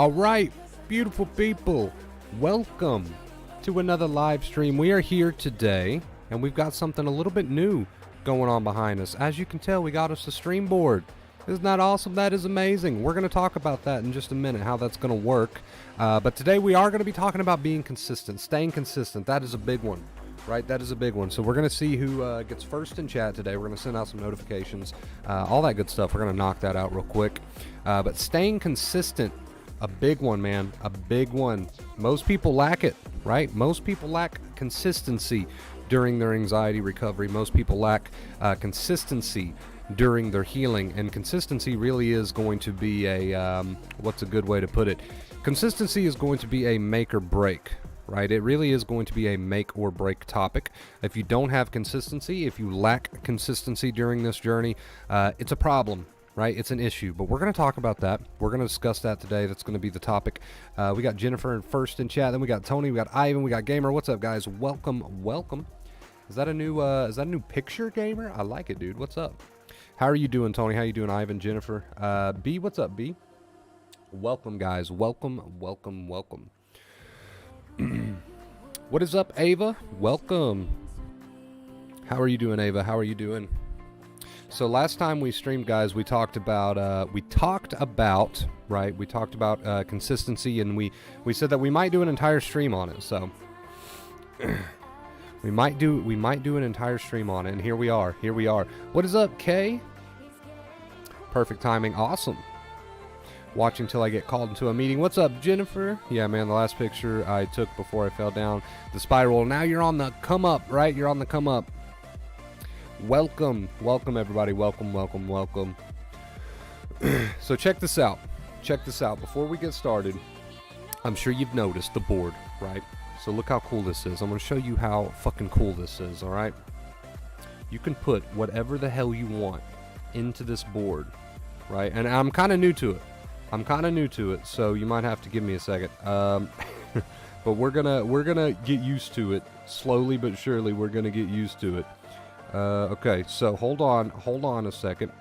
All right, beautiful people, welcome to another live stream. We are here today, and we've got something a little bit new going on behind us. As you can tell, we got us a stream board. Isn't that awesome? That is amazing. We're going to talk about that in just a minute, how that's going to work. But today we are going to be talking about being consistent, staying consistent. That is a big one, right? That is a big one. So we're going to see who gets first in chat today. We're going to send out some notifications, all that good stuff. We're going to knock that out real quick. But staying consistent, a big one, man, a big one. Most people lack it, right? Most people lack consistency during their anxiety recovery. Most people lack consistency during their healing, and consistency really is going to be a what's a good way to put it? Consistency is going to be a make or break, right? It really is going to be a make or break topic. If you don't have consistency, if you lack consistency during this journey, it's a problem, right? It's an issue. But we're going to talk about that. We're going to discuss that today. That's going to be the topic. We got Jennifer in first in chat, then we got Tony, we got Ivan, we got Gamer. What's up, guys? Welcome. Is that a new picture, Gamer? I like it, dude. What's up? How are you doing, Tony? How you doing, Ivan, Jennifer? B, what's up, B? Welcome, guys. Welcome. What is up, Ava? Welcome. How are you doing, Ava? How are you doing? So last time we streamed, guys, we talked about consistency, and we said that we might do an entire stream on it. So we might do an entire stream on it, and here we are. What is up, Kay? Perfect timing. Awesome. Watching till I get called into a meeting. What's up, Jennifer? Yeah, man, the last picture I took before I fell down the spiral. Now you're on the come up, right? You're on the come up. Welcome, everybody. Welcome. So check this out. Before we get started, I'm sure you've noticed the board, right? So look how cool this is. I'm going to show you how fucking cool this is, all right? You can put whatever the hell you want into this board, right? And I'm kind of new to it. So you might have to give me a second. But we're gonna get used to it slowly but surely. We're gonna get used to it. Okay, so hold on a second.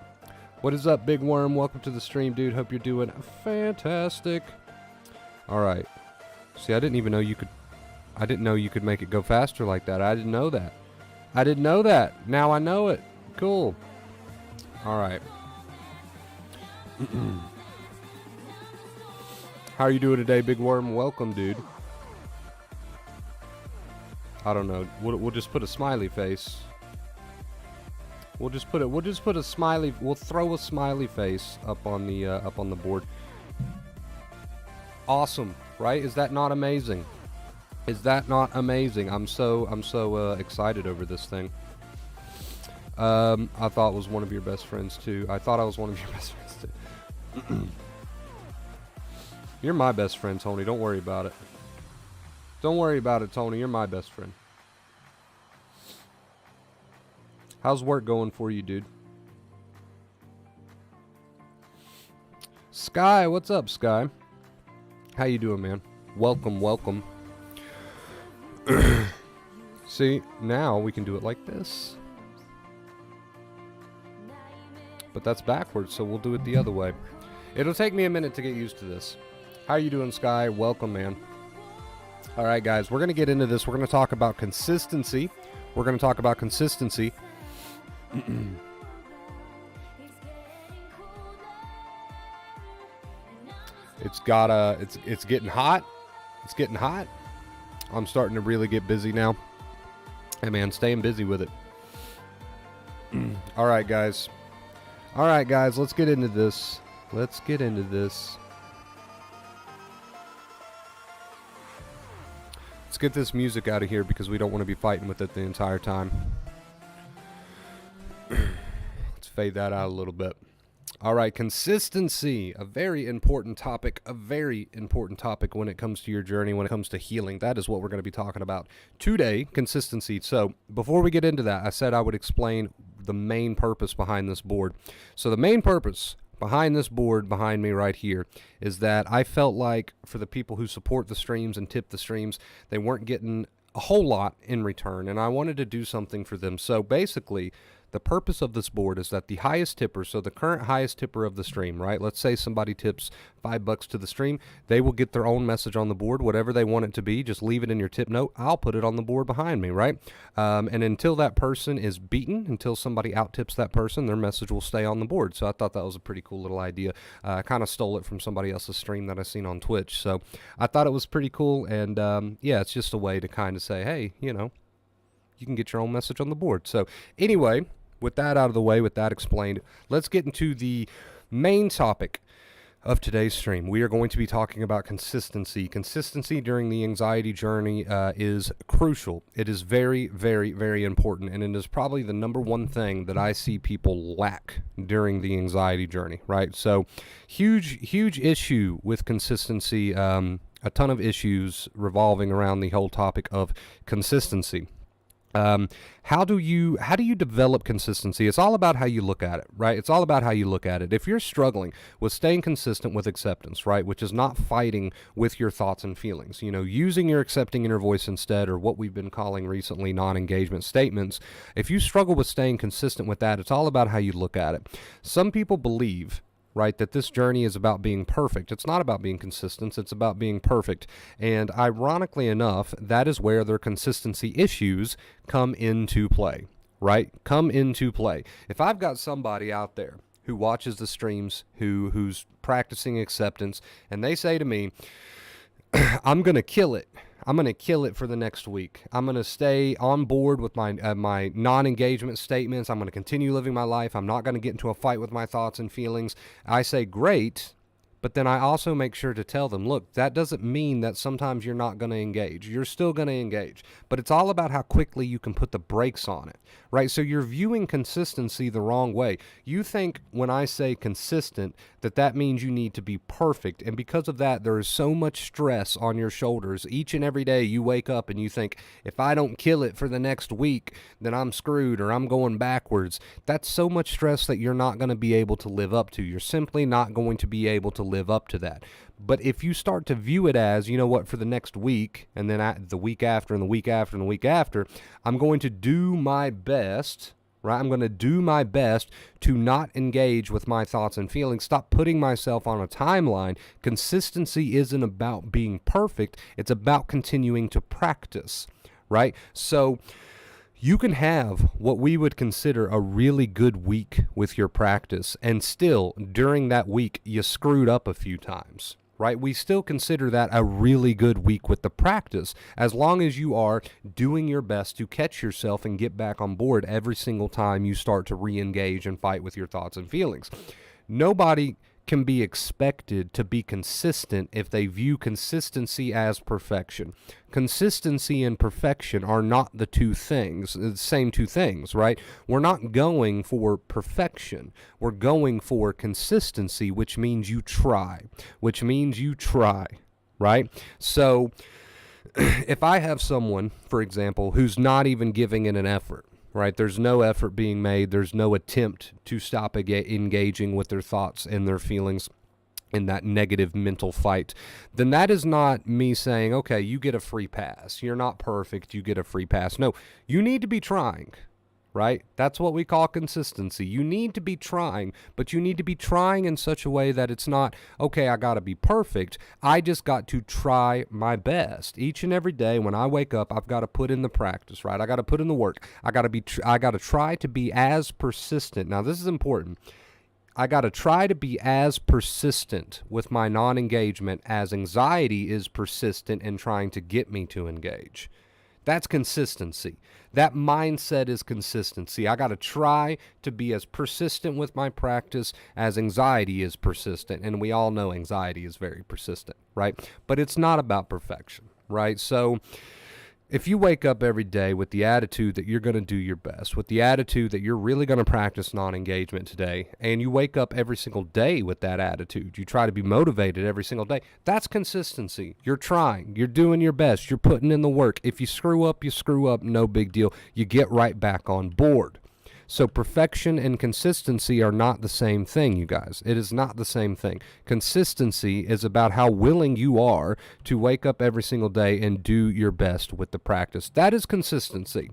What is up, Big Worm? Welcome to the stream, dude. Hope you're doing fantastic. All right. See, I didn't know you could make it go faster like that. I didn't know that. Now I know it. Cool. All right. How are you doing today, Big Worm? Welcome, dude. I don't know. We'll just put a smiley face. We'll throw a smiley face up on the board. Awesome, right? Is that not amazing? I'm so excited over this thing. I thought it was one of your best friends too. You're my best friend, Tony. Don't worry about it. Tony. You're my best friend. How's work going for you, dude? Sky, what's up, Sky? How you doing, man? Welcome. See, now we can do it like this. But that's backwards, so we'll do it the other way. It'll take me a minute to get used to this. How you doing, Sky? Welcome, man. All right, guys, we're going to get into this. We're going to talk about consistency. It's getting hot. I'm starting to really get busy now. Hey, man, staying busy with it. All right, guys, let's get into this. Let's get this music out of here because we don't want to be fighting with it the entire time. Let's fade that out a little bit. All right, consistency, a very important topic when it comes to your journey, when it comes to healing. That is what we're going to be talking about today, consistency. So before we get into that, I said I would explain the main purpose behind this board. So the main purpose behind this board behind me right here is that I felt like for the people who support the streams and tip the streams, they weren't getting a whole lot in return, and I wanted to do something for them. So basically, The purpose of this board is that the highest tipper, so the current highest tipper of the stream, right? Let's say somebody tips $5 to the stream. They will get their own message on the board, whatever they want it to be. Just leave it in your tip note. I'll put it on the board behind me, right? And until that person is beaten, until somebody out tips that person, their message will stay on the board. So I thought that was a pretty cool little idea. I kind of stole it from somebody else's stream that I seen on Twitch. So I thought it was pretty cool. And yeah, it's just a way to kind of say, hey, you know, you can get your own message on the board. So anyway, with that out of the way, with that explained, let's get into the main topic of today's stream. We are going to be talking about consistency. Consistency during the anxiety journey is crucial. It is very, very, very important, and it is probably the number one thing that I see people lack during the anxiety journey, right? So huge issue with consistency, a ton of issues revolving around the whole topic of consistency. How do you develop consistency? It's all about how you look at it, right? It's all about how you look at it. If you're struggling with staying consistent with acceptance, right, which is not fighting with your thoughts and feelings, you know, using your accepting inner voice instead, or what we've been calling recently non-engagement statements, if you struggle with staying consistent with that, it's all about how you look at it. Some people believe, right, that this journey is about being perfect. It's not about being consistent. It's about being perfect. And ironically enough, that is where their consistency issues come into play, right? Come into play. If I've got somebody out there who watches the streams, who's practicing acceptance, and they say to me, I'm going to kill it. I'm going to kill it for the next week. I'm going to stay on board with my my non-engagement statements. I'm going to continue living my life. I'm not going to get into a fight with my thoughts and feelings. I say, great. But then I also make sure to tell them, look, that doesn't mean that sometimes you're not going to engage. You're still going to engage. But it's all about how quickly you can put the brakes on it, right? So you're viewing consistency the wrong way. You think when I say consistent, that means you need to be perfect. And because of that, there is so much stress on your shoulders. Each and every day you wake up and you think, if I don't kill it for the next week, then I'm screwed or I'm going backwards. That's so much stress that you're not going to be able to live up to. You're simply not going to be able to live up to that. But if you start to view it as, you know what, for the next week, and then the week after, and the week after, and the week after, I'm going to do my best, right? I'm going to do my best to not engage with my thoughts and feelings. Stop putting myself on a timeline. Consistency isn't about being perfect. It's about continuing to practice, right? So you can have what we would consider a really good week with your practice, and still, during that week, you screwed up a few times, right? We still consider that a really good week with the practice, as long as you are doing your best to catch yourself and get back on board every single time you start to re-engage and fight with your thoughts and feelings. Nobody can be expected to be consistent if they view consistency as perfection. Consistency and perfection are not the same two things, right? We're not going for perfection. We're going for consistency, which means you try, right? So if I have someone, for example, who's not even giving it an effort, right? There's no effort being made. There's no attempt to stop engaging with their thoughts and their feelings in that negative mental fight, then that is not me saying, okay, you get a free pass. You're not perfect. You get a free pass. No, you need to be trying, right? That's what we call consistency. You need to be trying, but you need to be trying in such a way that it's not, okay, I got to be perfect. I just got to try my best. Each and every day when I wake up, I've got to put in the practice, right? I got to put in the work. I got to try to be as persistent. Now, this is important. I got to try to be as persistent with my non-engagement as anxiety is persistent in trying to get me to engage. That's consistency. That mindset is consistency. I got to try to be as persistent with my practice as anxiety is persistent. And we all know anxiety is very persistent, right? But it's not about perfection, right? So if you wake up every day with the attitude that you're going to do your best, with the attitude that you're really going to practice non-engagement today, and you wake up every single day with that attitude, you try to be motivated every single day, that's consistency. You're trying. You're doing your best. You're putting in the work. If you screw up, no big deal. You get right back on board. So perfection and consistency are not the same thing, you guys. It is not the same thing. Consistency is about how willing you are to wake up every single day and do your best with the practice. That is consistency,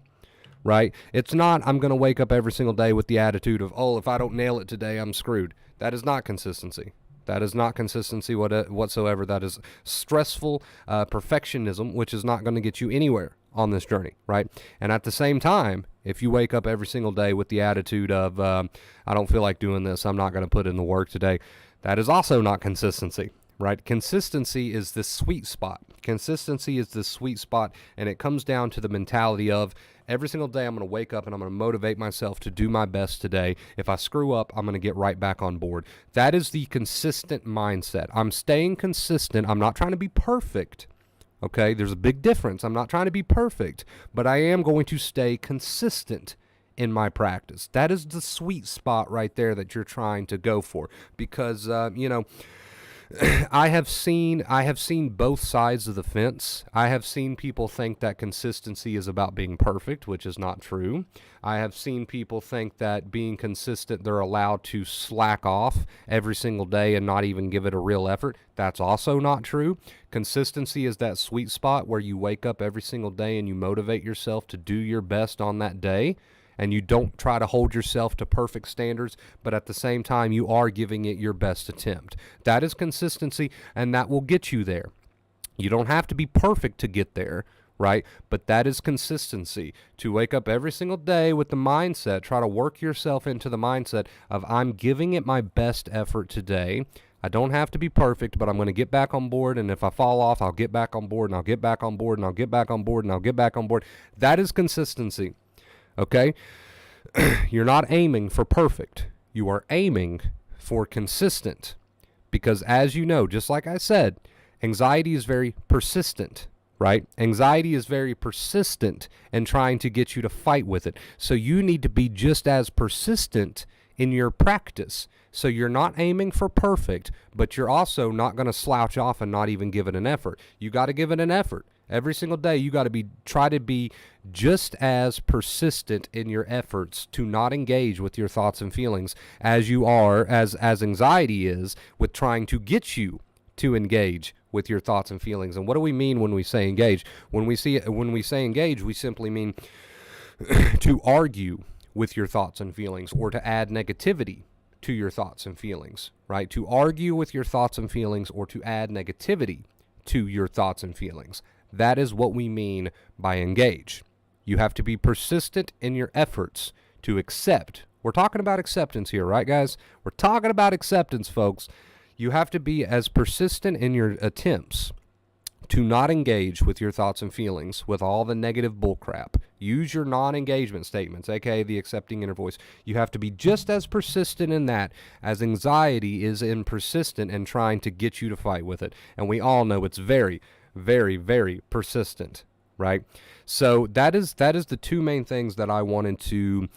right? It's not, I'm going to wake up every single day with the attitude of, oh, if I don't nail it today, I'm screwed. That is not consistency. That is not consistency whatsoever. That is stressful perfectionism, which is not going to get you anywhere on this journey, right? And at the same time, if you wake up every single day with the attitude of, I don't feel like doing this, I'm not going to put in the work today, that is also not consistency, right? Consistency is this sweet spot. Consistency is this sweet spot, and it comes down to the mentality of every single day I'm going to wake up and I'm going to motivate myself to do my best today. If I screw up, I'm going to get right back on board. That is the consistent mindset. I'm staying consistent. I'm not trying to be perfect. Okay, there's a big difference. I'm not trying to be perfect, but I am going to stay consistent in my practice. That is the sweet spot right there that you're trying to go for, because I have seen both sides of the fence. I have seen people think that consistency is about being perfect, which is not true. I have seen people think that being consistent, they're allowed to slack off every single day and not even give it a real effort. That's also not true. Consistency is that sweet spot where you wake up every single day and you motivate yourself to do your best on that day. And you don't try to hold yourself to perfect standards, but at the same time, you are giving it your best attempt. That is consistency, and that will get you there. You don't have to be perfect to get there, right? But that is consistency. To wake up every single day with the mindset, try to work yourself into the mindset of, I'm giving it my best effort today. I don't have to be perfect, but I'm going to get back on board, and if I fall off, I'll get back on board, and I'll get back on board, and I'll get back on board, and I'll get back on board. That is consistency. Okay? You're not aiming for perfect. You are aiming for consistent. Because as you know, just like I said, anxiety is very persistent, right? Anxiety is very persistent in trying to get you to fight with it. So you need to be just as persistent in your practice. So you're not aiming for perfect, but you're also not going to slouch off and not even give it an effort. You got to give it an effort. Every single day, you got to try to be just as persistent in your efforts to not engage with your thoughts and feelings as you are, as anxiety is, with trying to get you to engage with your thoughts and feelings. And what do we mean when we say engage? When we say engage, we simply mean to argue with your thoughts and feelings, or to add negativity to your thoughts and feelings, right? To argue with your thoughts and feelings, or to add negativity to your thoughts and feelings. That is what we mean by engage. You have to be persistent in your efforts to accept. We're talking about acceptance here, right, guys? We're talking about acceptance, folks. You have to be as persistent in your attempts to not engage with your thoughts and feelings with all the negative bullcrap. Use your non-engagement statements, aka the accepting inner voice. You have to be just as persistent in that as anxiety is in persistent in trying to get you to fight with it. And we all know it's very, very, very persistent, right? So that is the two main things that I wanted to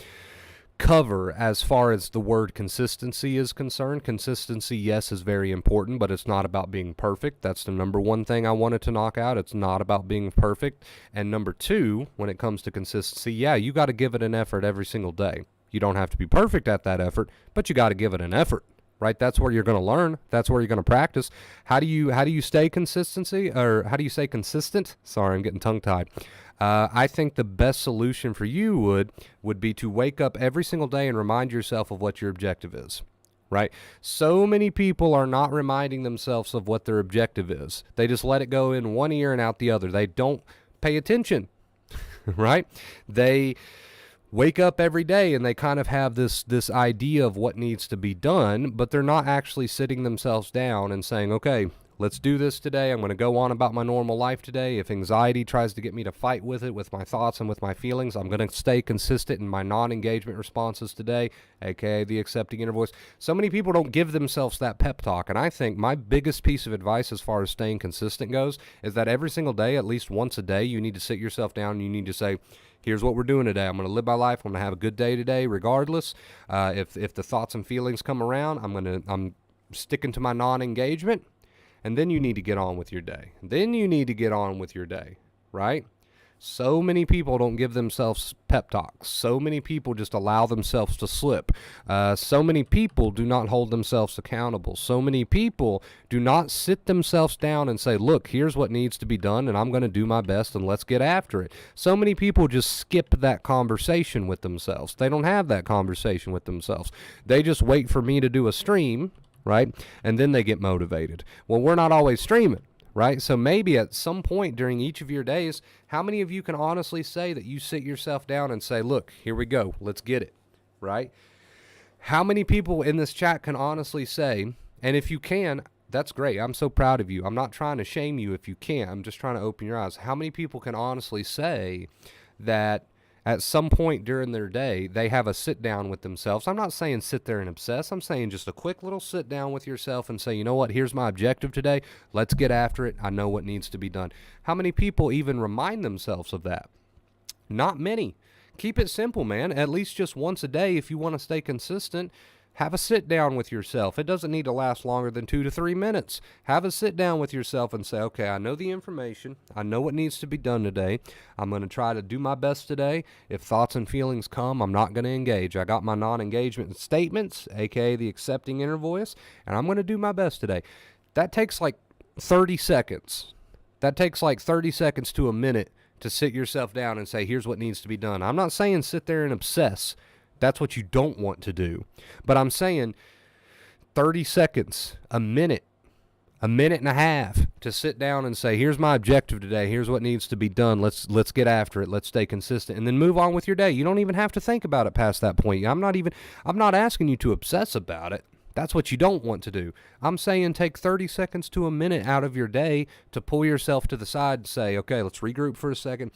cover as far as the word consistency is concerned. Consistency, yes, is very important, but it's not about being perfect. That's the number one thing I wanted to knock out. It's not about being perfect. And number two, when it comes to consistency, yeah, you got to give it an effort every single day. You don't have to be perfect at that effort, but you got to give it an effort. Right, that's where you're going to learn. That's where you're going to practice. How do you stay consistency, or how do you stay consistent? Sorry, I'm getting tongue-tied. I think the best solution for you would be to wake up every single day and remind yourself of what your objective is. Right? So many people are not reminding themselves of what their objective is. They just let it go in one ear and out the other. They don't pay attention. Right? They wake up every day and they kind of have this idea of what needs to be done, but they're not actually sitting themselves down and saying, okay, let's do this today. I'm going to go on about my normal life today. If anxiety tries to get me to fight with it, with my thoughts and with my feelings, I'm going to stay consistent in my non-engagement responses today, aka the accepting inner voice. So many people don't give themselves that pep talk, and I think my biggest piece of advice as far as staying consistent goes is that every single day, at least once a day, you need to sit yourself down and you need to say, here's what we're doing today. I'm going to live my life. I'm going to have a good day today regardless. If the thoughts and feelings come around, I'm sticking to my non-engagement. And then you need to get on with your day. Right? So many people don't give themselves pep talks. So many people just allow themselves to slip. So many people do not hold themselves accountable. So many people do not sit themselves down and say, look, here's what needs to be done, and I'm going to do my best, and let's get after it. So many people just skip that conversation with themselves. They don't have that conversation with themselves. They just wait for me to do a stream, right? And then they get motivated. Well, we're not always streaming. Right? So maybe at some point during each of your days, how many of you can honestly say that you sit yourself down and say, look, here we go, let's get it, right? How many people in this chat can honestly say, and if you can, that's great. I'm so proud of you. I'm not trying to shame you if you can't. I'm just trying to open your eyes. How many people can honestly say that at some point during their day, they have a sit down with themselves? I'm not saying sit there and obsess. I'm saying just a quick little sit down with yourself and say, you know what, here's my objective today. Let's get after it. I know what needs to be done. How many people even remind themselves of that? Not many. Keep it simple, man. At least just once a day, if you want to stay consistent, have a sit down with yourself. It doesn't need to last longer than 2 to 3 minutes. Have a sit down with yourself and say, okay, I know the information. I know what needs to be done today. I'm going to try to do my best today. If thoughts and feelings come, I'm not going to engage. I got my non-engagement statements, aka the accepting inner voice, and I'm going to do my best today. That takes like 30 seconds. That takes like 30 seconds to a minute to sit yourself down and say, here's what needs to be done. I'm not saying sit there and obsess. That's what you don't want to do. But I'm saying 30 seconds, a minute and a half to sit down and say, here's my objective today. Here's what needs to be done. Let's get after it. Let's stay consistent, and then move on with your day. You don't even have to think about it past that point. I'm not asking you to obsess about it. That's what you don't want to do. I'm saying take 30 seconds to a minute out of your day to pull yourself to the side and say, okay, let's regroup for a second.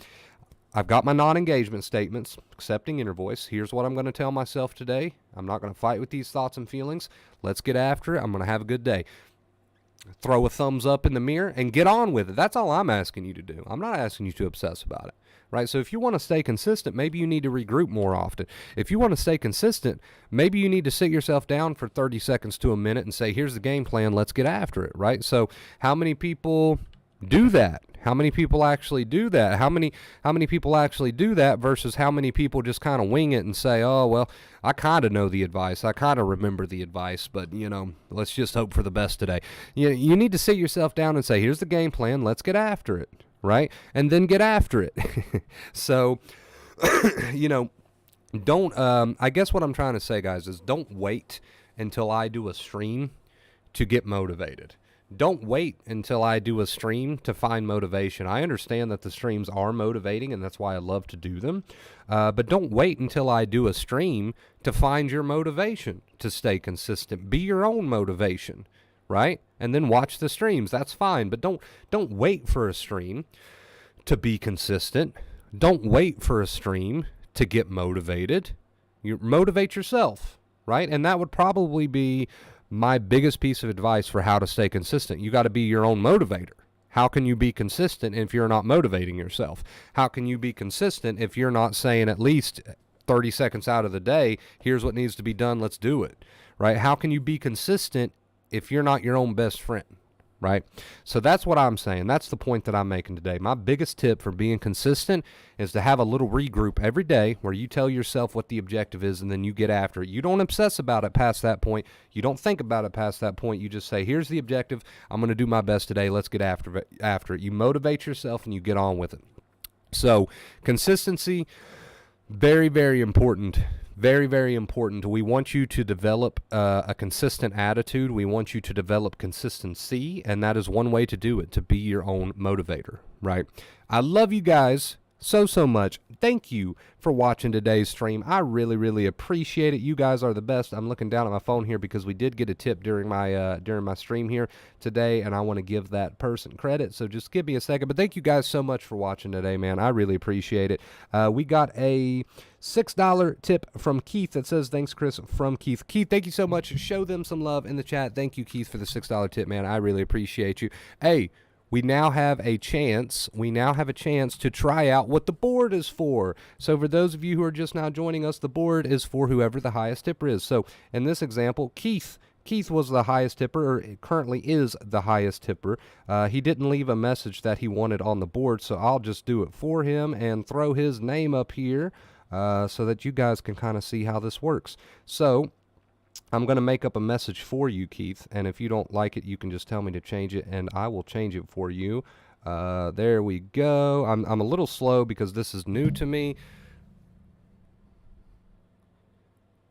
I've got my non-engagement statements, accepting inner voice. Here's what I'm going to tell myself today. I'm not going to fight with these thoughts and feelings. Let's get after it. I'm going to have a good day. Throw a thumbs up in the mirror and get on with it. That's all I'm asking you to do. I'm not asking you to obsess about it, right? So if you want to stay consistent, maybe you need to regroup more often. If you want to stay consistent, maybe you need to sit yourself down for 30 seconds to a minute and say, here's the game plan. Let's get after it, right? So how many people do that? How many people actually do that? How many people actually do that versus how many people just kind of wing it and say, oh, well, I kind of know the advice. I kind of remember the advice, but, let's just hope for the best today. You need to sit yourself down and say, here's the game plan. Let's get after it, right? And then get after it. So, don't, I guess what I'm trying to say, guys, is don't wait until I do a stream to get motivated. Don't wait until I do a stream to find motivation. I understand that the streams are motivating, and that's why I love to do them. But don't wait until I do a stream to find your motivation to stay consistent. Be your own motivation, right? And then watch the streams. That's fine. But don't wait for a stream to be consistent. Don't wait for a stream to get motivated. You motivate yourself, right? And that would probably be my biggest piece of advice for how to stay consistent. You got to be your own motivator. How can you be consistent if you're not motivating yourself? How can you be consistent if you're not saying at least 30 seconds out of the day, here's what needs to be done, let's do it, right? How can you be consistent if you're not your own best friend, right? So that's what I'm saying. That's the point that I'm making today. My biggest tip for being consistent is to have a little regroup every day where you tell yourself what the objective is and then you get after it. You don't obsess about it past that point. You don't think about it past that point. You just say, here's the objective. I'm going to do my best today. Let's get after it. You motivate yourself and you get on with it. So consistency, very, very important. Very, very important. We want you to develop a consistent attitude. We want you to develop consistency, and that is one way to do it, to be your own motivator, right? I love you guys so much. Thank you for watching today's stream. I really, really appreciate it. You guys are the best. I'm looking down at my phone here because we did get a tip during my stream here today, and I want to give that person credit. So just give me a second. But thank you guys so much for watching today, man. I really appreciate it. We got a $6 tip from Keith that says, thanks, Chris, from Keith. Keith, thank you so much. Show them some love in the chat. Thank you, Keith, for the $6 tip, man. I really appreciate you. Hey, we now have a chance to try out what the board is for. So for those of you who are just now joining us, the board is for whoever the highest tipper is. So in this example, Keith Keith was the highest tipper, or currently is the highest tipper. He didn't leave a message that he wanted on the board, so I'll just do it for him and throw his name up here so that you guys can kind of see how this works. So I'm going to make up a message for you, Keith, and if you don't like it, you can just tell me to change it, and I will change it for you. There we go. I'm a little slow because this is new to me.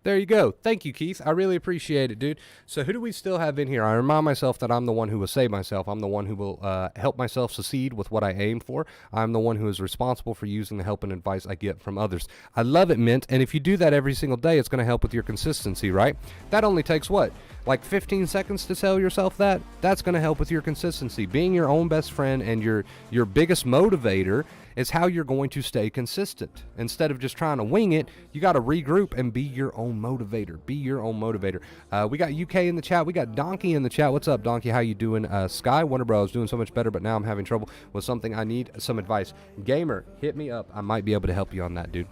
There you go. Thank you, Keith. I really appreciate it, dude. So who do we still have in here? I remind myself that I'm the one who will save myself. I'm the one who will help myself succeed with what I aim for. I'm the one who is responsible for using the help and advice I get from others. I love it, Mint, and if you do that every single day, it's going to help with your consistency, right? That only takes, what, like 15 seconds to tell yourself that? That's going to help with your consistency. Being your own best friend and your biggest motivator is how you're going to stay consistent. Instead of just trying to wing it, you got to regroup and be your own motivator. Be your own motivator. We got UK in the chat. We got Donkey in the chat. What's up, Donkey? How you doing? Sky Wonder Bro is doing so much better, but now I'm having trouble with something. I need some advice. Gamer, hit me up. I might be able to help you on that, dude.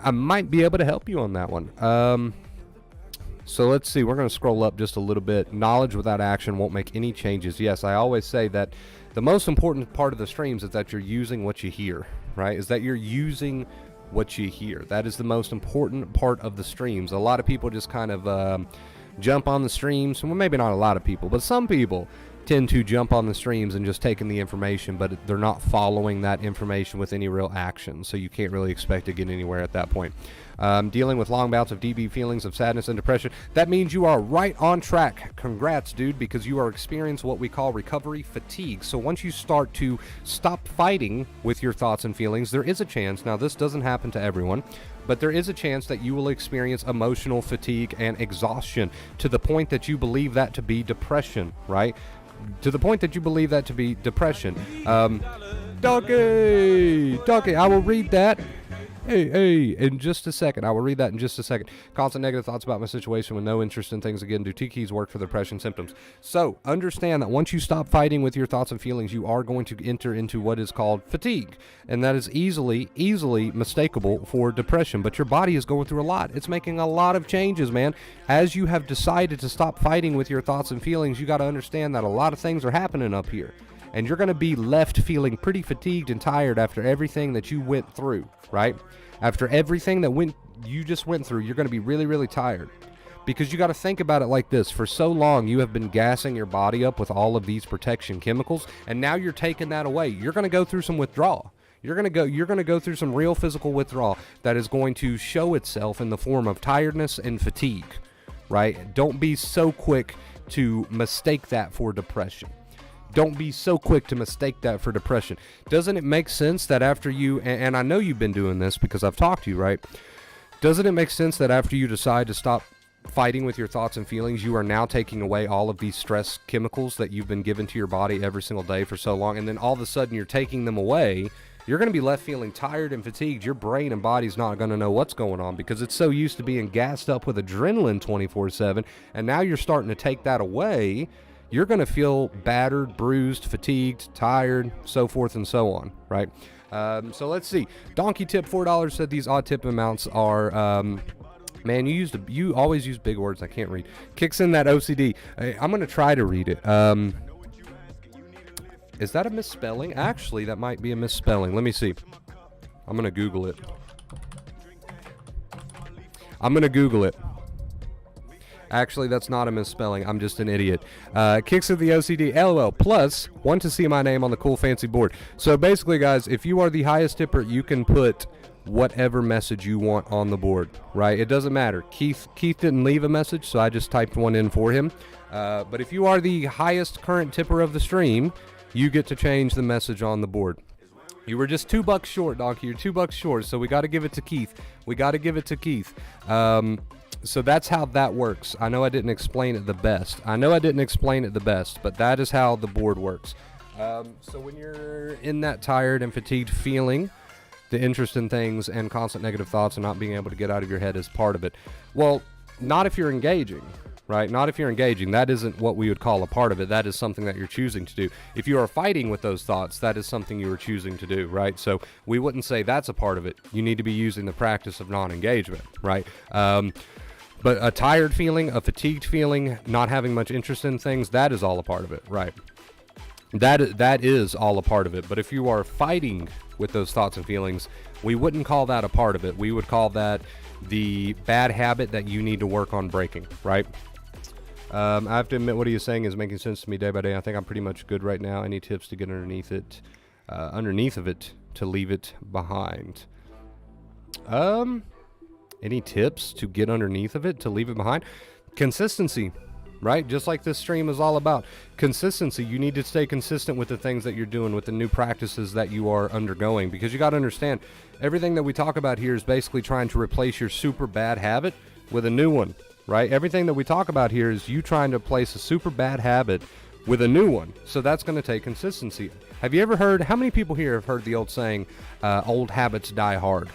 I might be able to help you on that one. So let's see. We're going to scroll up just a little bit. Knowledge without action won't make any changes. Yes, I always say that the most important part of the streams is that you're using what you hear, right? Is that you're using what you hear. That is the most important part of the streams. A lot of people just kind of jump on the streams. Well, maybe not a lot of people, but some people tend to jump on the streams and just taking the information, but they're not following that information with any real action. So you can't really expect to get anywhere at that point. Dealing with long bouts of DB feelings of sadness and depression. That means you are right on track. Congrats, dude, because you are experiencing what we call recovery fatigue. So once you start to stop fighting with your thoughts and feelings, there is a chance, now this doesn't happen to everyone, but there is a chance that you will experience emotional fatigue and exhaustion to the point that you believe that to be depression, right? To the point that you believe that to be depression. Donkey, I will read that. Hey, in just a second. I will read that in just a second. Constant negative thoughts about my situation with no interest in things again. Do T-keys work for the depression symptoms? So, understand that once you stop fighting with your thoughts and feelings, you are going to enter into what is called fatigue. And that is easily mistakable for depression. But your body is going through a lot. It's making a lot of changes, man. As you have decided to stop fighting with your thoughts and feelings, you got to understand that a lot of things are happening up here. And you're going to be left feeling pretty fatigued and tired after everything that you went through, right? After everything that you just went through, you're going to be really, really tired. Because you got to think about it like this. For so long, you have been gassing your body up with all of these protection chemicals, and now you're taking that away. You're going to go through some withdrawal. You're going to go through some real physical withdrawal that is going to show itself in the form of tiredness and fatigue, right? Don't be so quick to mistake that for depression. Don't be so quick to mistake that for depression. Doesn't it make sense that after you, and I know you've been doing this because I've talked to you, right? Doesn't it make sense that after you decide to stop fighting with your thoughts and feelings, you are now taking away all of these stress chemicals that you've been given to your body every single day for so long, and then all of a sudden you're taking them away? You're going to be left feeling tired and fatigued. Your brain and body's not going to know what's going on because it's so used to being gassed up with adrenaline 24/7, and now you're starting to take that away. You're going to feel battered, bruised, fatigued, tired, so forth and so on, right? So let's see. Donkey Tip $4 said these odd tip amounts are, man, you always use big words I can't read. Kicks in that OCD. I'm going to try to read it. Is that a misspelling? Actually, that might be a misspelling. Let me see. I'm going to Google it. Actually, that's not a misspelling. I'm just an idiot. Kicks of the OCD, LOL. Plus, want to see my name on the cool fancy board. So basically, guys, if you are the highest tipper, you can put whatever message you want on the board, right? It doesn't matter. Keith didn't leave a message, so I just typed one in for him. But if you are the highest current tipper of the stream, you get to change the message on the board. You were just $2 short, Donkey. You're $2 short, so we got to give it to Keith. So that's how that works. I know I didn't explain it the best, but that is how the board works. So when you're in that tired and fatigued feeling, the interest in things and constant negative thoughts and not being able to get out of your head is part of it. Well, not if you're engaging, right? Not if you're engaging. That isn't what we would call a part of it. That is something that you're choosing to do. If you are fighting with those thoughts, that is something you are choosing to do, right? So we wouldn't say that's a part of it. You need to be using the practice of non-engagement, right? But a tired feeling, a fatigued feeling, not having much interest in things, that is all a part of it, right? That is all a part of it. But if you are fighting with those thoughts and feelings, we wouldn't call that a part of it. We would call that the bad habit that you need to work on breaking, right? I have to admit, what he is saying is making sense to me day by day. I think I'm pretty much good right now. Any tips to get underneath of it, to leave it behind? Any tips to get underneath of it, to leave it behind? Consistency, right? Just like this stream is all about. Consistency. You need to stay consistent with the things that you're doing, with the new practices that you are undergoing, because you got to understand, everything that we talk about here is basically trying to replace your super bad habit with a new one, right? Everything that we talk about here is you trying to replace a super bad habit with a new one. So that's going to take consistency. Have you ever heard, how many people here have heard the old saying, old habits die hard,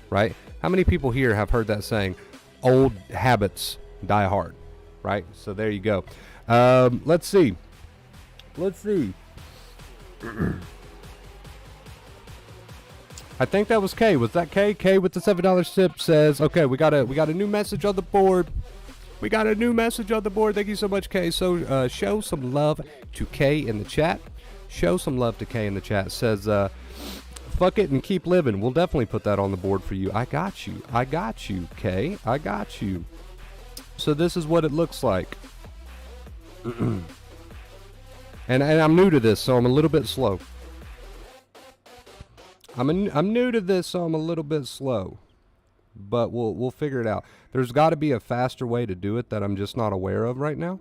right? How many people here have heard that saying, old habits die hard, right? So there you go. Let's see. I think that was Kay. Was that Kay? Kay with the $7 tip says, okay, we got a new message on the board. Thank you so much, Kay. So show some love to Kay in the chat. Says, fuck it and keep living. We'll definitely put that on the board for you. I got you, Kay. I got you. So this is what it looks like. and I'm new to this, so I'm a little bit slow. I'm new to this, so I'm a little bit slow. But we'll figure it out. There's got to be a faster way to do it that I'm just not aware of right now.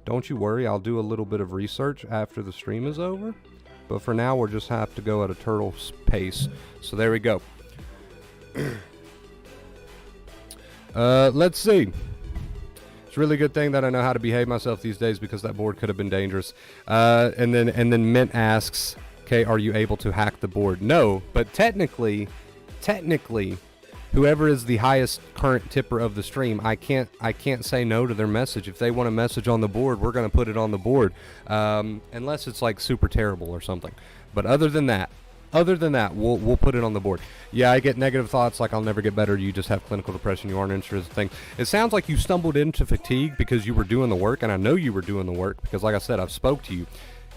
Don't you worry, I'll do a little bit of research after the stream is over. But for now, we'll just have to go at a turtle's pace. So there we go. Let's see. It's a really good thing that I know how to behave myself these days, because that board could have been dangerous. And then Mint asks, okay, are you able to hack the board? No, but technically, whoever is the highest current tipper of the stream, I can't say no to their message. If they want a message on the board, we're going to put it on the board, unless it's like super terrible or something. But other than that, we'll put it on the board. Yeah, I get negative thoughts like I'll never get better. You just have clinical depression. You aren't interested in things. It sounds like you stumbled into fatigue because you were doing the work, and I know you were doing the work because, like I said, I've spoke to you.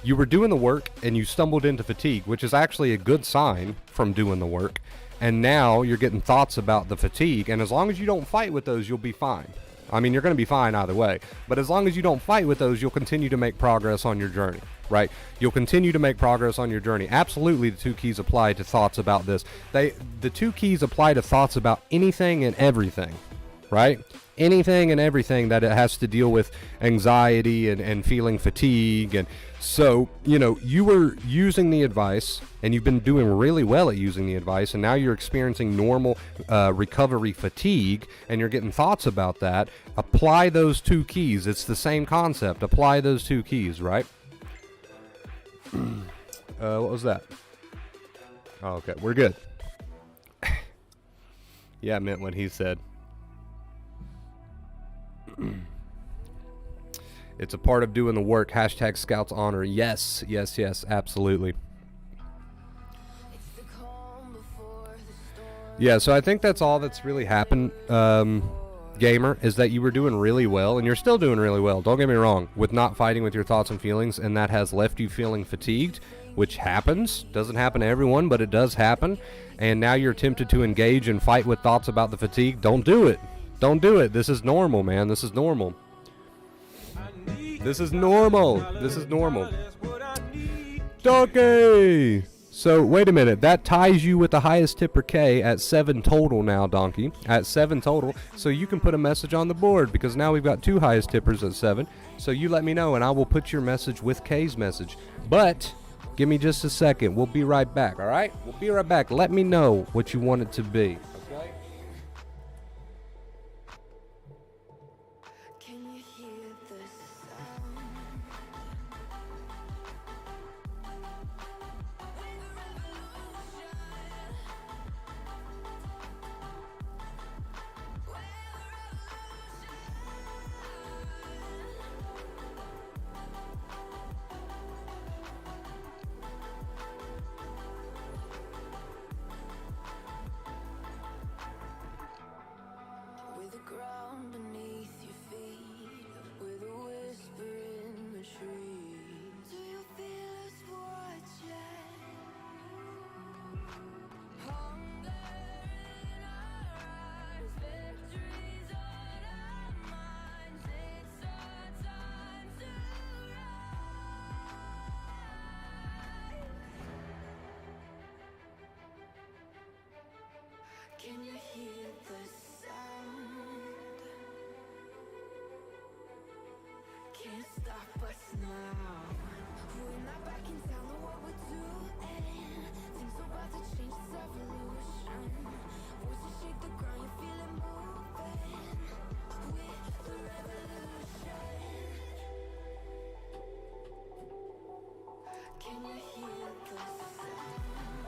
You were doing the work and you stumbled into fatigue, which is actually a good sign from doing the work. And now you're getting thoughts about the fatigue, and as long as you don't fight with those, you'll be fine. I mean, you're going to be fine either way, but as long as you don't fight with those, you'll continue to make progress on your journey, right? You'll continue to make progress on your journey. Absolutely, the two keys apply to thoughts about this. The two keys apply to thoughts about anything and everything, right? Anything and everything that it has to deal with anxiety and feeling fatigue. And so, you were using the advice, and you've been doing really well at using the advice, and now you're experiencing normal recovery fatigue, and you're getting thoughts about that. Apply those two keys. It's the same concept. Apply those two keys, right? What was that? Oh, okay, we're good. Yeah, I meant what he said. It's a part of doing the work. Hashtag Scouts Honor. Yes, absolutely. Yeah, so I think that's all that's really happened, Gamer, is that you were doing really well, and you're still doing really well, don't get me wrong, with not fighting with your thoughts and feelings, and that has left you feeling fatigued, which happens. Doesn't happen to everyone, but it does happen. And now you're tempted to engage and fight with thoughts about the fatigue. Don't do it. Don't do it. This is normal, man. This is normal. Donkey! So, wait a minute. That ties you with the highest tipper K at 7 total now, Donkey. At 7 total. So you can put a message on the board, because now we've got 2 highest tippers at 7. So you let me know, and I will put your message with K's message. But give me just a second. We'll be right back, all right? We'll be right back. Let me know what you want it to be.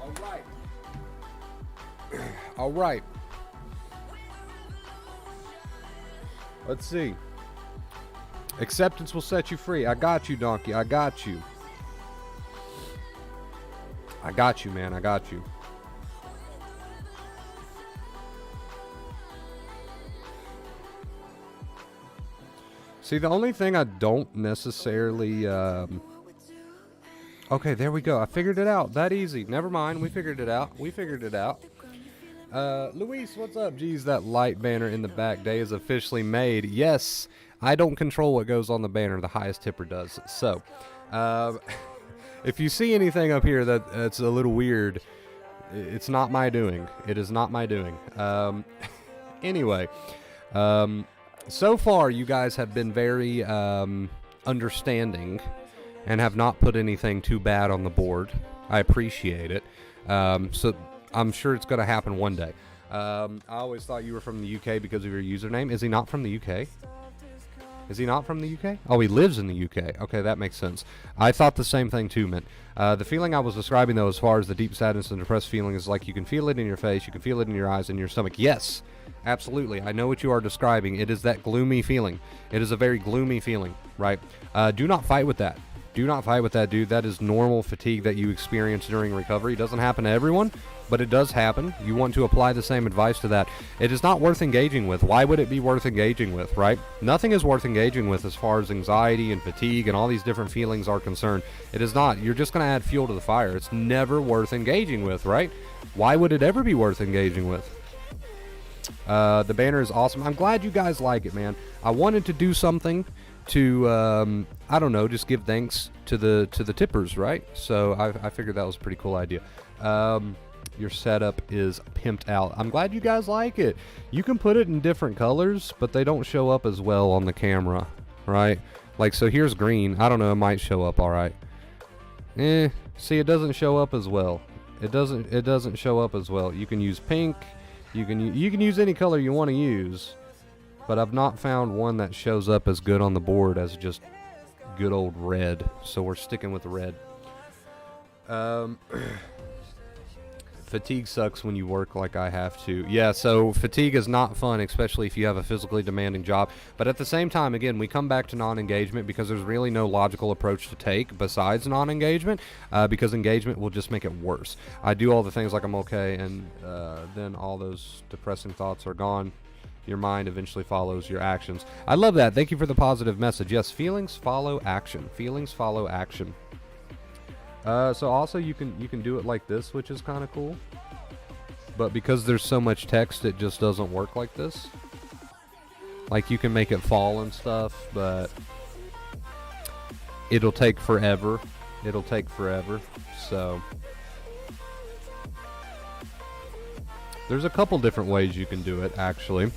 All right. All right. Let's see. Acceptance will set you free. I got you, Donkey. I got you. I got you, man. I got you. See, the only thing I don't necessarily... Okay, there we go. I figured it out. That easy. Never mind. We figured it out. We figured it out. Luis, what's up? Geez, that light banner in the back day is officially made. Yes, I don't control what goes on the banner. The highest tipper does. So, if you see anything up here that's a little weird, it's not my doing. It is not my doing. Anyway, so far you guys have been very understanding and have not put anything too bad on the board. I appreciate it. So I'm sure it's going to happen one day. I always thought you were from the UK because of your username. Is he not from the UK? Is he not from the UK? Oh, he lives in the UK. Okay, that makes sense. I thought the same thing too, man. The feeling I was describing, though, as far as the deep sadness and depressed feeling, is like you can feel it in your face, you can feel it in your eyes and your stomach. Yes, absolutely. I know what you are describing. It is that gloomy feeling. It is a very gloomy feeling, right? Do not fight with that. Do not fight with that, dude. That is normal fatigue that you experience during recovery. It doesn't happen to everyone, but it does happen. You want to apply the same advice to that. It is not worth engaging with. Why would it be worth engaging with, right? Nothing is worth engaging with as far as anxiety and fatigue and all these different feelings are concerned. It is not. You're just going to add fuel to the fire. It's never worth engaging with, right? Why would it ever be worth engaging with? The banner is awesome. I'm glad you guys like it, man. I wanted to do something to I don't know, just give thanks to the tippers, right? So I figured that was a pretty cool idea. Your setup is pimped out. I'm glad you guys like it. You can put it in different colors, but they don't show up as well on the camera, right? Like, so here's green. I don't know, it might show up all right. See, it doesn't show up as well. It doesn't show up as well. You can use pink. You can use any color you want to use. But I've not found one that shows up as good on the board as just good old red. So we're sticking with red. Fatigue sucks when you work like I have to. Yeah, so fatigue is not fun, especially if you have a physically demanding job. But at the same time, again, we come back to non-engagement because there's really no logical approach to take besides non-engagement, because engagement will just make it worse. I do all the things like I'm okay, and then all those depressing thoughts are gone. Your mind eventually follows your actions. I love that. Thank you for the positive message. Yes, feelings follow action. Feelings follow action. So also you can do it like this, which is kind of cool. But because there's so much text, it just doesn't work like this. Like, you can make it fall and stuff, but it'll take forever. It'll take forever. So there's a couple different ways you can do it, actually.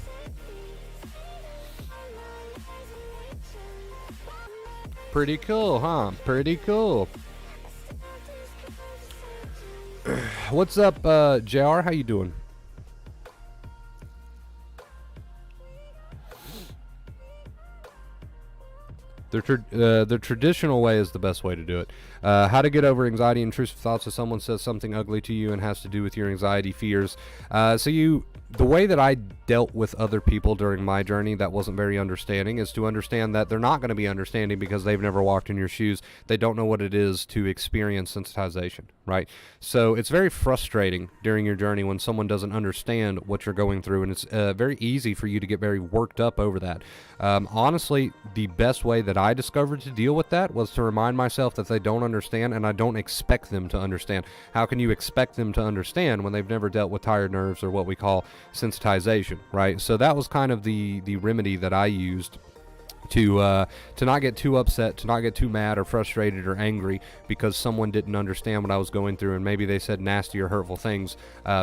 Pretty cool, huh? Pretty cool. What's up, JR? How you doing? The traditional way is the best way to do it. How to get over anxiety and intrusive thoughts if someone says something ugly to you and has to do with your anxiety fears. The way that I dealt with other people during my journey that wasn't very understanding is to understand that they're not going to be understanding because they've never walked in your shoes. They don't know what it is to experience sensitization, right? So it's very frustrating during your journey when someone doesn't understand what you're going through, and it's very easy for you to get very worked up over that. Honestly, the best way that I discovered to deal with that was to remind myself that they don't understand, and I don't expect them to understand. How can you expect them to understand when they've never dealt with tired nerves, or what we call sensitization, right? So that was kind of the remedy that I used to not get too upset, to not get too mad or frustrated or angry because someone didn't understand what I was going through and maybe they said nasty or hurtful things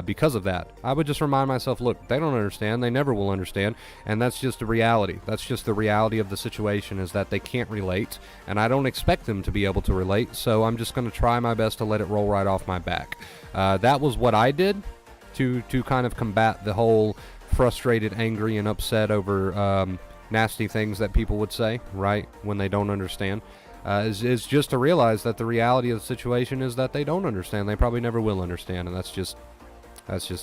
because of that. I would just remind myself, look, they don't understand, they never will understand, and that's just the reality. That's just the reality of the situation, is that they can't relate, and I don't expect them to be able to relate, so I'm just going to try my best to let it roll right off my back. That was what I did to kind of combat the whole frustrated, angry, and upset over nasty things that people would say, right, when they don't understand, is just to realize that the reality of the situation is that they don't understand. They probably never will understand, and that's just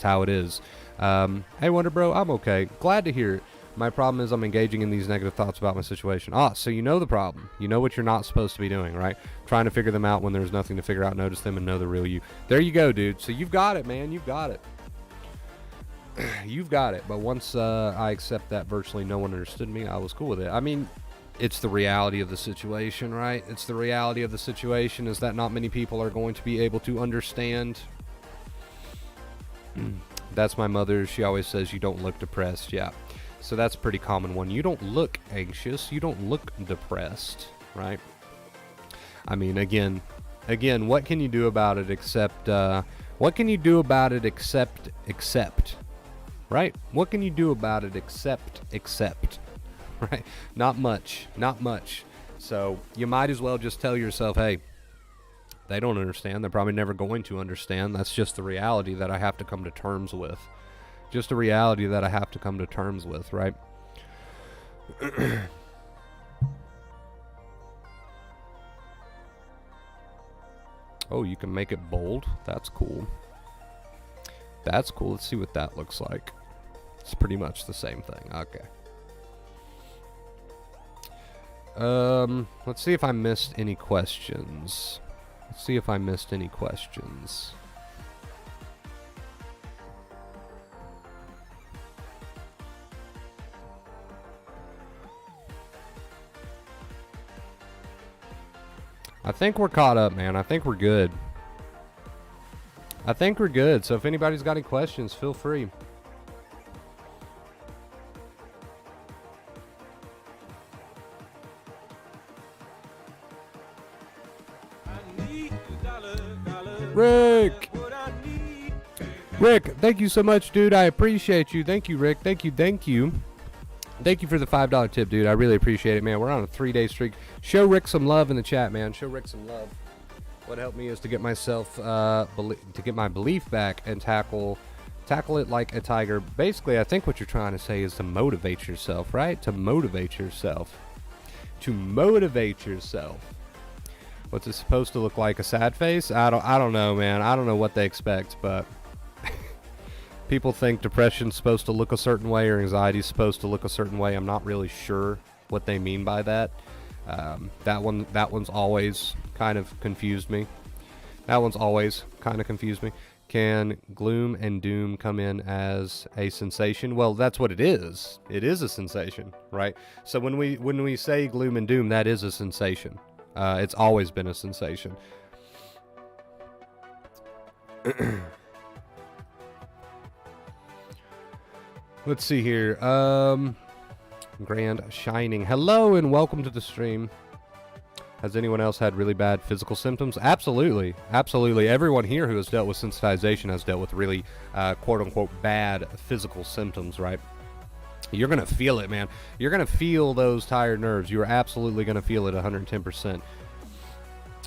how it is. Hey, Wonder Bro, I'm okay. Glad to hear it. My problem is I'm engaging in these negative thoughts about my situation. So you know the problem. You know what you're not supposed to be doing, right? Trying to figure them out when there's nothing to figure out, notice them, and know the real you. There you go, dude. So you've got it, man. You've got it. You've got it. But once I accept that virtually no one understood me, I was cool with it. I mean, it's the reality of the situation, right? It's the reality of the situation is that not many people are going to be able to understand. That's my mother. She always says you don't look depressed. Yeah. So that's a pretty common one. You don't look anxious. You don't look depressed, right? I mean, again, what can you do about it except, what can you do about it except, right? What can you do about it except, right? Not much. So you might as well just tell yourself, hey, they don't understand. They're probably never going to understand. That's just the reality that I have to come to terms with. Just a reality that I have to come to terms with, right? Oh, you can make it bold. That's cool. That's cool. Let's see what that looks like. It's pretty much the same thing. Okay. Let's see if I missed any questions. I think we're caught up, man. I think we're good. So if anybody's got any questions, feel free. Rick, thank you so much, dude. I appreciate you. Thank you, Rick. Thank you. Thank you for the $5 tip, dude. I really appreciate it, man. We're on a 3-day streak. Show Rick some love in the chat, man. Show Rick some love. What helped me is to get myself, to get my belief back and tackle it like a tiger. Basically, I think what you're trying to say is to motivate yourself, right? To motivate yourself. What's it supposed to look like? A sad face? I don't know, man. I don't know what they expect, but people think depression's supposed to look a certain way or anxiety's supposed to look a certain way. I'm not really sure what they mean by that. That one's always kind of confused me. Can gloom and doom come in as a sensation? Well, that's what it is. It is a sensation, right? So when we say gloom and doom, that is a sensation. It's always been a sensation. Let's see here. Grand Shining. Hello and welcome to the stream. Has anyone else had really bad physical symptoms? Absolutely. Everyone here who has dealt with sensitization has dealt with really, quote-unquote, bad physical symptoms, right? You're going to feel it, man. You're going to feel those tired nerves. You're absolutely going to feel it 110%.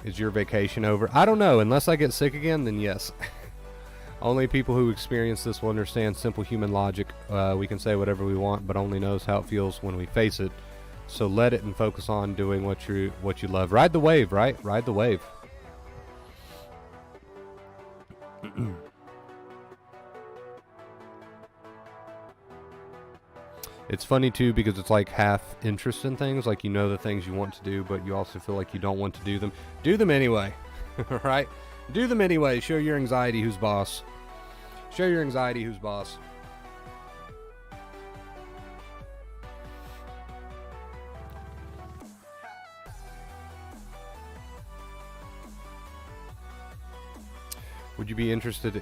Is your vacation over? I don't know. Unless I get sick again, then yes. Only people who experience this will understand simple human logic. We can say whatever we want, but only knows how it feels when we face it. So let it and focus on doing what you love. Ride the wave, right? Ride the wave. It's funny too because it's like half interest in things, like you know the things you want to do, but you also feel like you don't want to do them. Do them anyway, right? Do them anyway. Show your anxiety who's boss. Show your anxiety who's boss. Would you be interested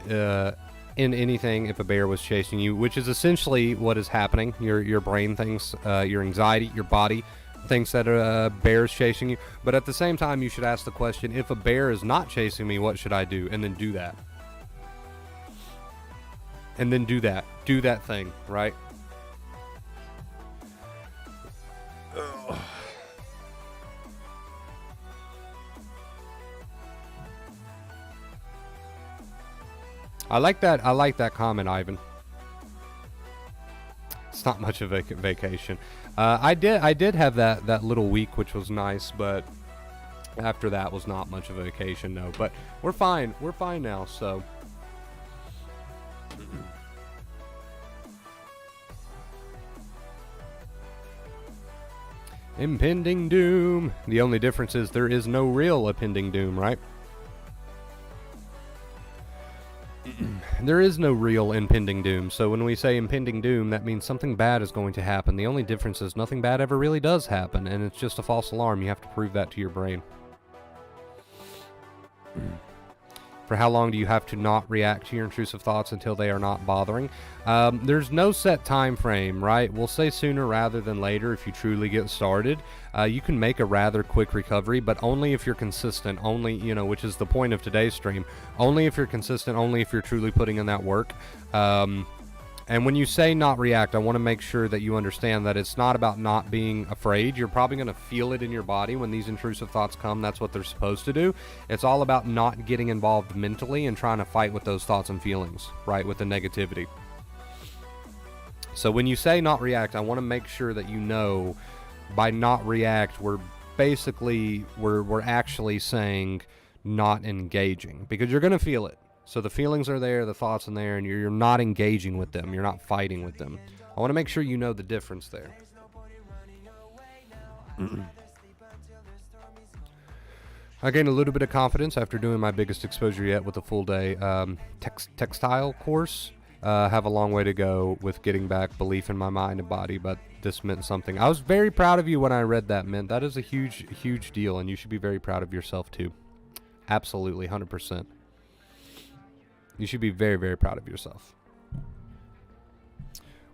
in anything if a bear was chasing you? Which is essentially what is happening. Your brain thinks, your anxiety, your body thinks that a bear is chasing you. But at the same time, you should ask the question, if a bear is not chasing me, what should I do? And then do that. And then do that. Do that thing, right? Ugh. I like that comment, Ivan. It's not much of a vacation. I did have that little week, which was nice, but after that was not much of a vacation, no. But we're fine. We're fine now, so. Impending doom. The only difference is there is no real impending doom, right? There is no real impending doom. So when we say impending doom, that means something bad is going to happen. The only difference is nothing bad ever really does happen, and it's just a false alarm. You have to prove that to your brain. For how long do you have to not react to your intrusive thoughts until they are not bothering? There's no set time frame, right? We'll say sooner rather than later if you truly get started. You can make a rather quick recovery, but only if you're consistent, only, which is the point of today's stream. Only if you're consistent, only if you're truly putting in that work. And when you say not react, I want to make sure that you understand that it's not about not being afraid. You're probably going to feel it in your body when these intrusive thoughts come. That's what they're supposed to do. It's all about not getting involved mentally and trying to fight with those thoughts and feelings, right, with the negativity. So when you say not react, I want to make sure that you know by not react, we're actually saying not engaging, because you're going to feel it. So the feelings are there, the thoughts are there, and you're not engaging with them. You're not fighting with them. I want to make sure you know the difference there. I gained a little bit of confidence after doing my biggest exposure yet with a full day textile course. Have a long way to go with getting back belief in my mind and body, but this meant something. I was very proud of you when I read that, Mint. That is a huge, huge deal, and you should be very proud of yourself too. Absolutely, 100%. You should be very, very proud of yourself.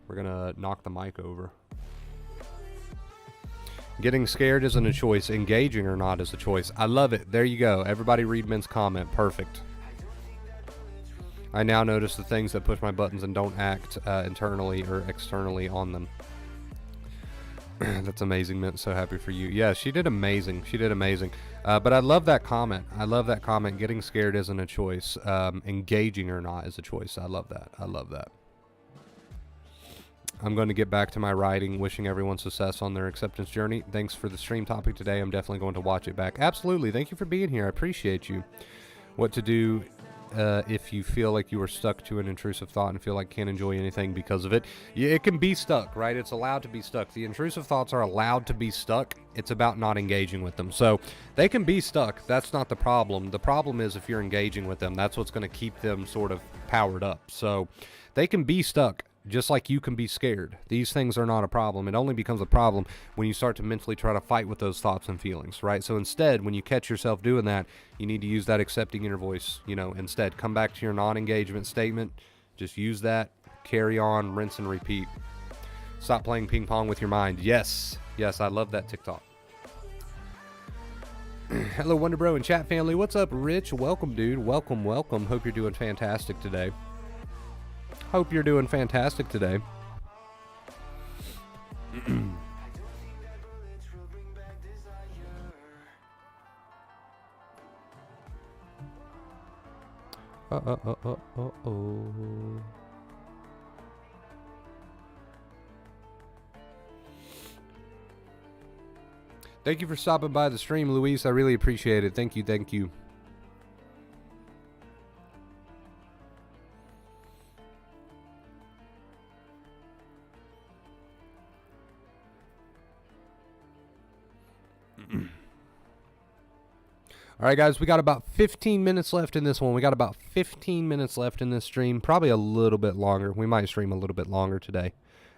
We're going to knock the mic over. Getting scared isn't a choice. Engaging or not is a choice. I love it. There you go. Everybody read Min's comment. Perfect. I now notice the things that push my buttons and don't act internally or externally on them. That's amazing, Mint. So happy for you. Yeah, she did amazing. She did amazing. But I love that comment. I love that comment. Getting scared isn't a choice. Engaging or not is a choice. I love that. I love that. I'm going to get back to my writing, wishing everyone success on their acceptance journey. Thanks for the stream topic today. I'm definitely going to watch it back. Absolutely. Thank you for being here. I appreciate you. What to do if you feel like you are stuck to an intrusive thought and feel like can't enjoy anything because of it. It can be stuck, right? It's allowed to be stuck. The intrusive thoughts are allowed to be stuck. It's about not engaging with them. So they can be stuck. That's not the problem. The problem is if you're engaging with them, that's what's going to keep them sort of powered up. So they can be stuck. Just like you can be scared. These things are not a problem. It only becomes a problem when you start to mentally try to fight with those thoughts and feelings, right? So instead, when you catch yourself doing that, you need to use that accepting inner voice, instead. Come back to your non-engagement statement. Just use that. Carry on. Rinse and repeat. Stop playing ping pong with your mind. Yes. Yes, I love that TikTok. Hello, Wonder Bro and chat family. What's up, Rich? Welcome, dude. Welcome, welcome. Hope you're doing fantastic today. Hope you're doing fantastic today. Thank you for stopping by the stream, Luis. I really appreciate it. Thank you, thank you. All right, guys, we got about 15 minutes left in this one. We got about 15 minutes left in this stream, probably a little bit longer. We might stream a little bit longer today.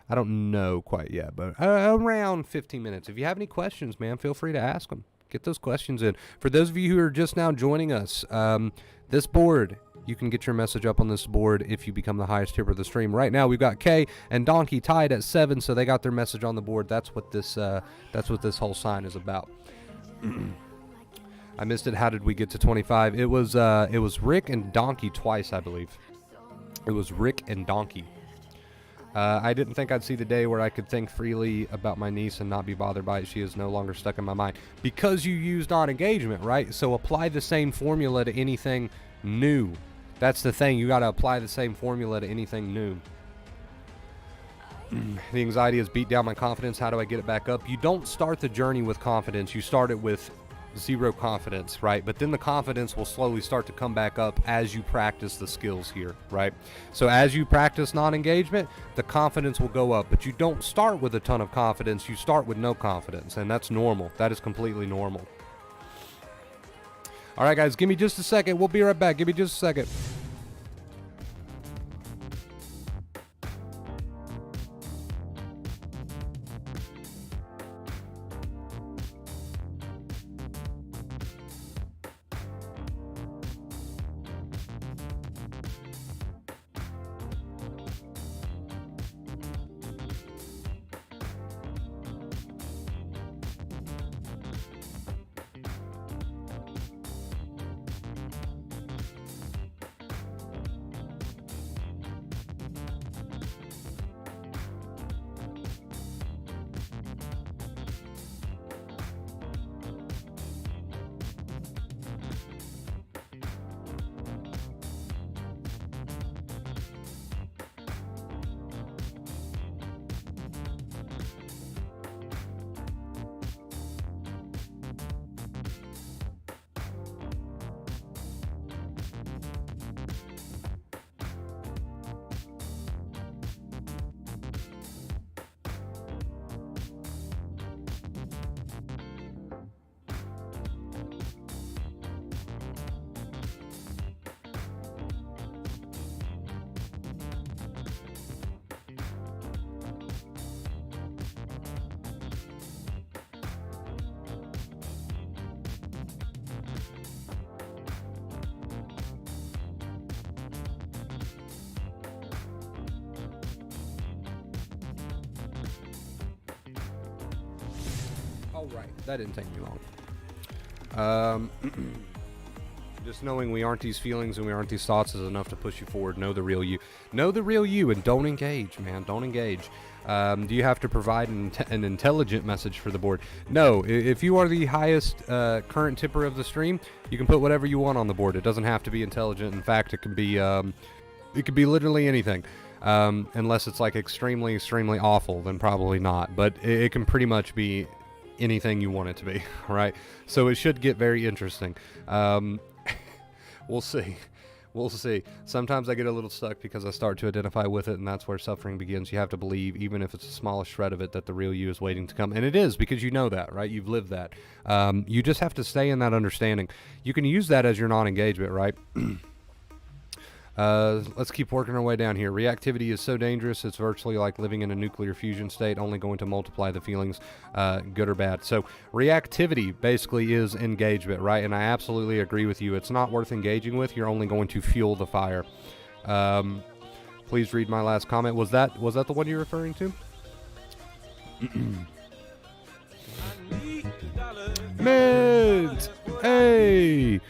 I don't know quite yet, but around 15 minutes. If you have any questions, man, feel free to ask them. Get those questions in. For those of you who are just now joining us, this board, you can get your message up on this board if you become the highest tipper of the stream. Right now, we've got Kay and Donkey tied at 7, so they got their message on the board. That's what this whole sign is about. I missed it. How did we get to 25? It was Rick and Donkey twice, I believe. It was Rick and Donkey. I didn't think I'd see the day where I could think freely about my niece and not be bothered by it. She is no longer stuck in my mind. Because you used non-engagement, right? So apply the same formula to anything new. That's the thing. You got to apply the same formula to anything new. The anxiety has beat down my confidence. How do I get it back up? You don't start the journey with confidence. You start it with zero confidence, right? But then the confidence will slowly start to come back up as you practice the skills here, right? So as you practice non-engagement, the confidence will go up, but you don't start with a ton of confidence. You start with no confidence, and that's normal. That is completely normal. All right, guys, give me just a second. We'll be right back. Give me just a second. All right, that didn't take me long. Just knowing we aren't these feelings and we aren't these thoughts is enough to push you forward. Know the real you. Know the real you, and don't engage, man. Don't engage. Do you have to provide an intelligent message for the board? No. If you are the highest current tipper of the stream, you can put whatever you want on the board. It doesn't have to be intelligent. In fact, it could be literally anything. Unless it's like extremely awful, then probably not. But it can pretty much be anything you want it to be, right? So it should get very interesting. We'll see. We'll see. Sometimes I get a little stuck because I start to identify with it, and that's where suffering begins. You have to believe, even if it's the smallest shred of it, that the real you is waiting to come. And it is, because you know that, right? You've lived that. You just have to stay in that understanding. You can use that as your non-engagement, right? Let's keep working our way down here. Reactivity is so dangerous. It's virtually like living in a nuclear fusion state, only going to multiply the feelings, good or bad. So reactivity basically is engagement, right? And I absolutely agree with you. It's not worth engaging with. You're only going to fuel the fire. Please read my last comment. Was that the one you're referring to? Mint! Hey!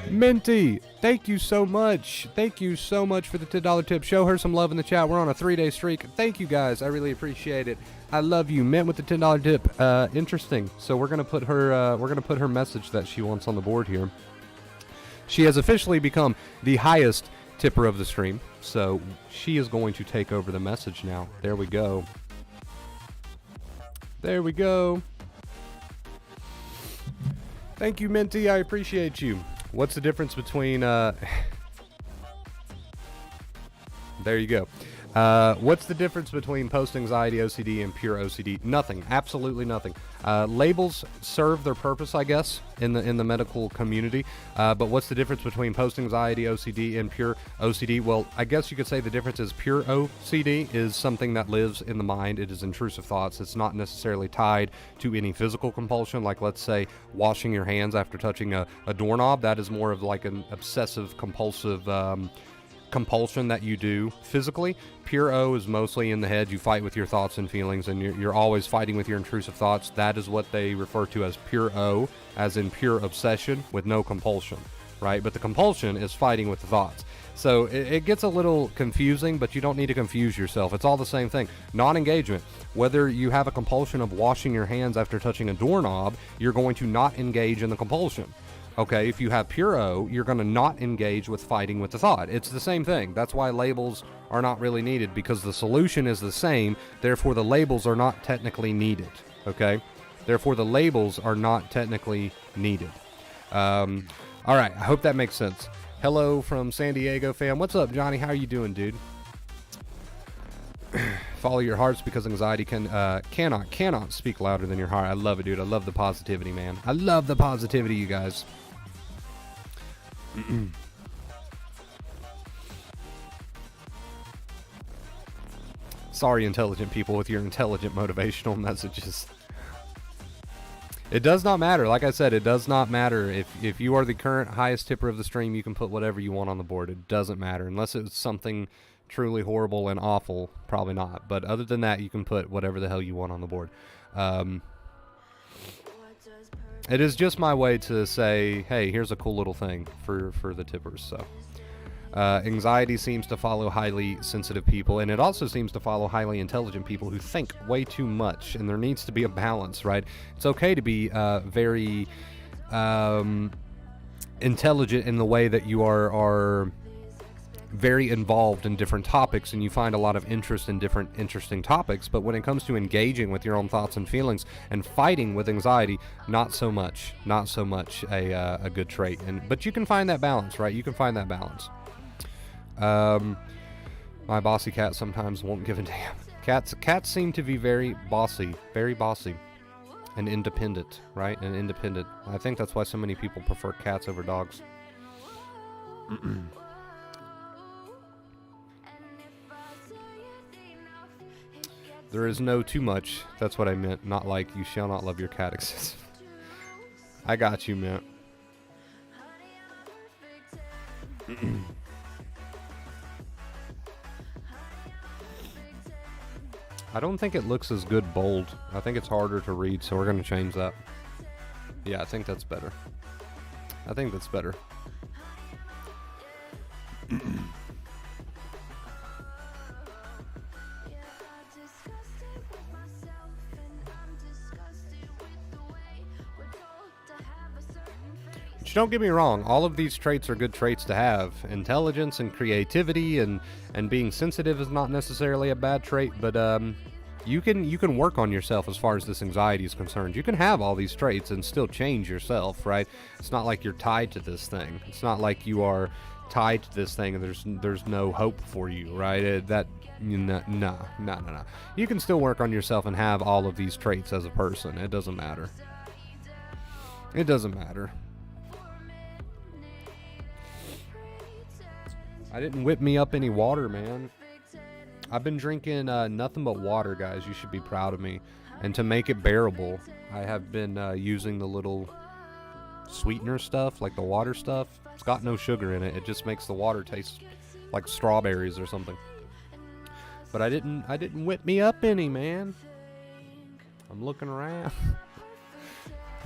Minty, thank you so much. Thank you so much for the $10 tip. Show her some love in the chat. We're on a 3-day streak. Thank you guys. I really appreciate it. I love you. Mint with the $10 tip. Interesting. So we're gonna put her message that she wants on the board here. She has officially become the highest tipper of the stream. So she is going to take over the message now. There we go. There we go. Thank you, Minty. I appreciate you. What's the difference between, there you go. What's the difference between post-anxiety OCD and pure OCD? Nothing. Absolutely nothing. Labels serve their purpose, I guess, in the medical community. But what's the difference between post-anxiety OCD and pure OCD? Well, I guess you could say the difference is pure OCD is something that lives in the mind. It is intrusive thoughts. It's not necessarily tied to any physical compulsion, like, let's say, washing your hands after touching a doorknob. That is more of like an obsessive compulsive compulsion that you do physically. Pure O is mostly in the head. You fight with your thoughts and feelings, and you're always fighting with your intrusive thoughts. That is what they refer to as pure O, as in pure obsession with no compulsion, right? But the compulsion is fighting with the thoughts. So it gets a little confusing, but you don't need to confuse yourself. It's all the same thing. Non-engagement. Whether you have a compulsion of washing your hands after touching a doorknob, you're going to not engage in the compulsion. Okay, if you have pure O, you're going to not engage with fighting with the thought. It's the same thing. That's why labels are not really needed, because the solution is the same. Therefore, the labels are not technically needed. Okay? Therefore, the labels are not technically needed. All right, I hope that makes sense. Hello from San Diego, fam. What's up, Johnny? How are you doing, dude? Follow your hearts, because anxiety cannot speak louder than your heart. I love it, dude. I love the positivity, man. I love the positivity, you guys. Sorry, intelligent people, with your intelligent motivational messages. It does not matter. Like I said, it does not matter. If you are the current highest tipper of the stream, you can put whatever you want on the board. It doesn't matter. Unless it's something truly horrible and awful, probably not. But other than that, you can put whatever the hell you want on the board. It is just my way to say, hey, here's a cool little thing for the tippers. So anxiety seems to follow highly sensitive people, and it also seems to follow highly intelligent people who think way too much, and there needs to be a balance, right? It's okay to be very intelligent in the way that you are very involved in different topics, and you find a lot of interest in different interesting topics. But when it comes to engaging with your own thoughts and feelings and fighting with anxiety, not so much a good trait. But you can find that balance, right? You can find that balance. My bossy cat sometimes won't give a damn. Cats seem to be very bossy, and independent, right? And independent. I think that's why so many people prefer cats over dogs. There is no too much. That's what I meant. Not like you shall not love your cat excessively. I got you, man. I don't think it looks as good bold. I think it's harder to read, so we're going to change that. Yeah, I think that's better. I think that's better. Don't get me wrong, all of these traits are good traits to have. Intelligence and creativity and being sensitive is not necessarily a bad trait, but you can work on yourself as far as this anxiety is concerned. You can have all these traits and still change yourself, right? It's not like you're tied to this thing. It's not like you are tied to this thing and there's no hope for you, right? No. You can still work on yourself and have all of these traits as a person. It doesn't matter. It doesn't matter. I didn't whip me up any water, man. I've been drinking nothing but water, guys. You should be proud of me. And to make it bearable, I have been using the little sweetener stuff, like the water stuff. It's got no sugar in it. It just makes the water taste like strawberries or something. But I didn't whip me up any, man. I'm looking around.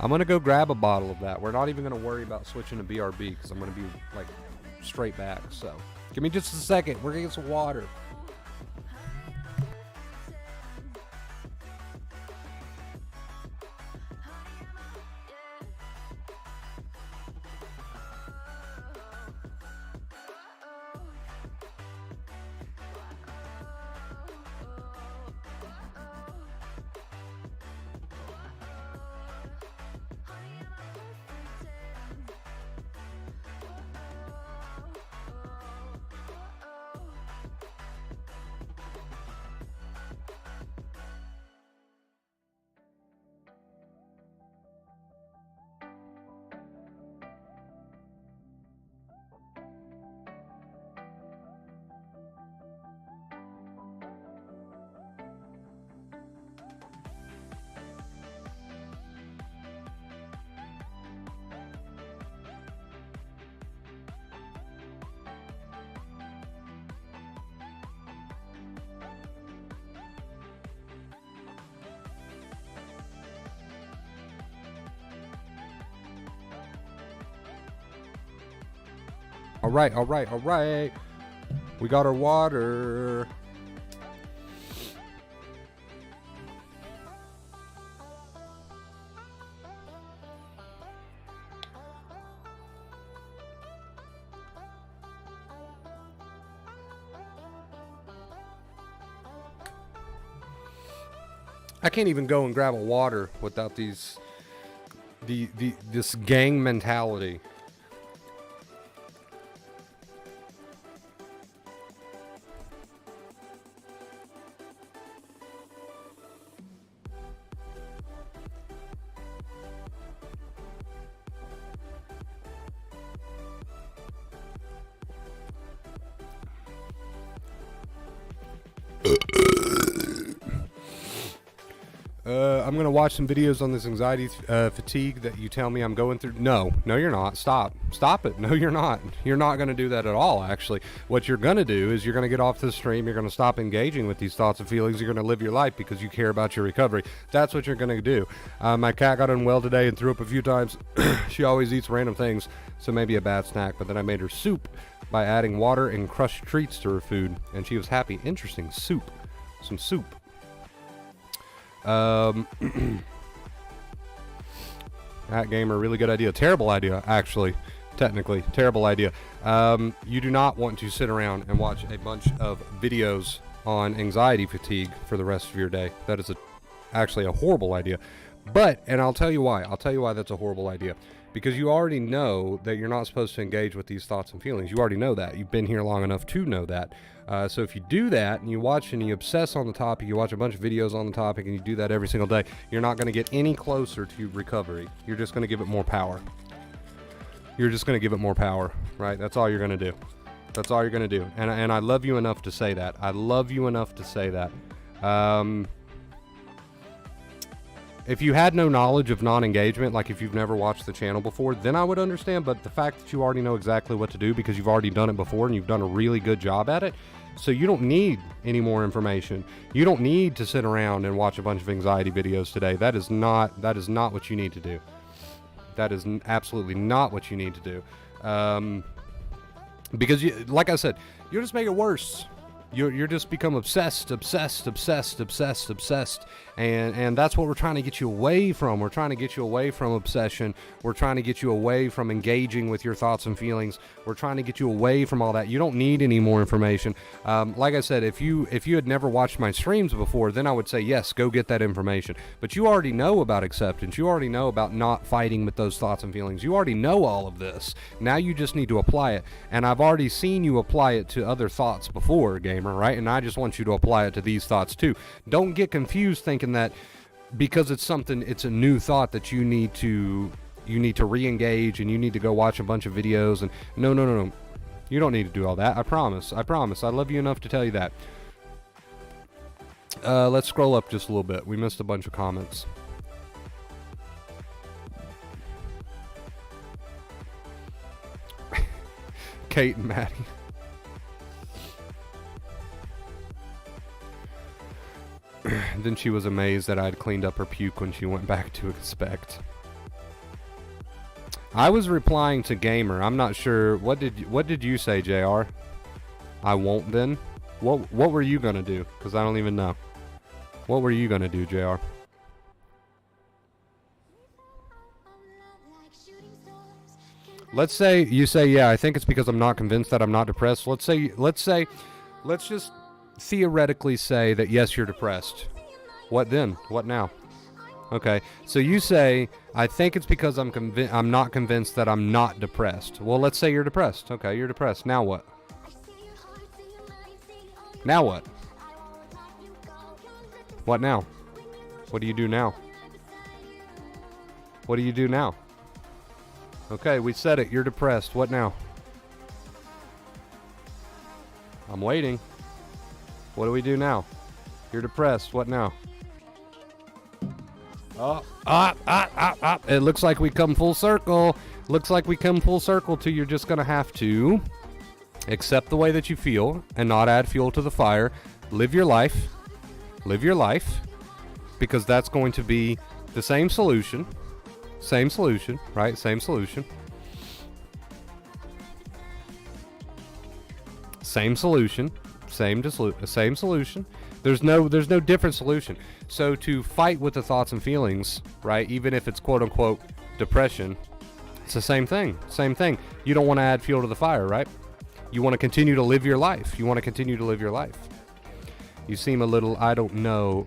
I'm gonna go grab a bottle of that. We're not even gonna worry about switching to BRB because I'm gonna be like straight back. So give me just a second. We're gonna get some water. All right, all right, all right. We got our water. I can't even go and grab a water without this gang mentality. I'm gonna watch some videos on this anxiety fatigue that you tell me I'm going through. No, you're not. Stop it. No, you're not. You're not gonna do that at all. Actually, what you're gonna do is you're gonna get off the stream. You're gonna stop engaging with these thoughts and feelings. You're gonna live your life because you care about your recovery. That's what you're gonna do. My cat got unwell today and threw up a few times. She always eats random things, so maybe a bad snack. But then I made her soup by adding water and crushed treats to her food, and she was happy. Interesting. Soup. Some soup. That gamer, really good idea. Terrible idea, actually. Technically, terrible idea. You do not want to sit around and watch a bunch of videos on anxiety fatigue for the rest of your day. That is actually a horrible idea. And I'll tell you why. I'll tell you why that's a horrible idea. Because you already know that you're not supposed to engage with these thoughts and feelings. You already know that. You've been here long enough to know that. So if you do that and you watch and you obsess on the topic, you watch a bunch of videos on the topic and you do that every single day, you're not going to get any closer to recovery. You're just going to give it more power. You're just going to give it more power, right? That's all you're going to do. That's all you're going to do. And I love you enough to say that. I love you enough to say that. If you had no knowledge of non-engagement, like if you've never watched the channel before, then I would understand. But the fact that you already know exactly what to do because you've already done it before and you've done a really good job at it, so you don't need any more information. You don't need to sit around and watch a bunch of anxiety videos today. That is not what you need to do. That is absolutely not what you need to do. Because, like I said, you'll just make it worse. You're just become obsessed, and that's what we're trying to get you away from. We're trying to get you away from obsession. We're trying to get you away from engaging with your thoughts and feelings. We're trying to get you away from all that. You don't need any more information. Like I said, if you had never watched my streams before, then I would say yes, go get that information. But you already know about acceptance. You already know about not fighting with those thoughts and feelings. You already know all of this. Now you just need to apply it. And I've already seen you apply it to other thoughts before, gamer, right? And I just want you to apply it to these thoughts too. Don't get confused thinking that because it's a new thought that you need to re-engage and you need to go watch a bunch of videos. And no. You don't need to do all that. I promise. I love you enough to tell you that. Let's scroll up just a little bit. We missed a bunch of comments. Kate and Maddie. Then she was amazed that I'd cleaned up her puke when she went back to inspect. I was replying to Gamer. I'm not sure. What did you say, JR? I won't then? What were you gonna do? Because I don't even know. What were you gonna do, JR? Let's say you say, yeah, I think it's because I'm not convinced that I'm not depressed. Let's just theoretically say that yes, you're depressed. What then? What now? Okay, so you say, I think it's because I'm not convinced that I'm not depressed. Well, let's say you're depressed. Okay, you're depressed. Now what? Now what? What now? What do you do now? What do you do now? Okay, we said it. You're depressed. What now? I'm waiting. What do we do now? You're depressed. What now? It looks like we come full circle. Looks like we come full circle to you're just going to have to accept the way that you feel and not add fuel to the fire. Live your life. Live your life. Because that's going to be the same solution. Same solution, right? Same solution. Same solution. Same solution. There's no different solution. So to fight with the thoughts and feelings, right, even if it's quote unquote depression, it's the same thing. Same thing. You don't want to add fuel to the fire, right? You want to continue to live your life. You want to continue to live your life. You seem a little, I don't know.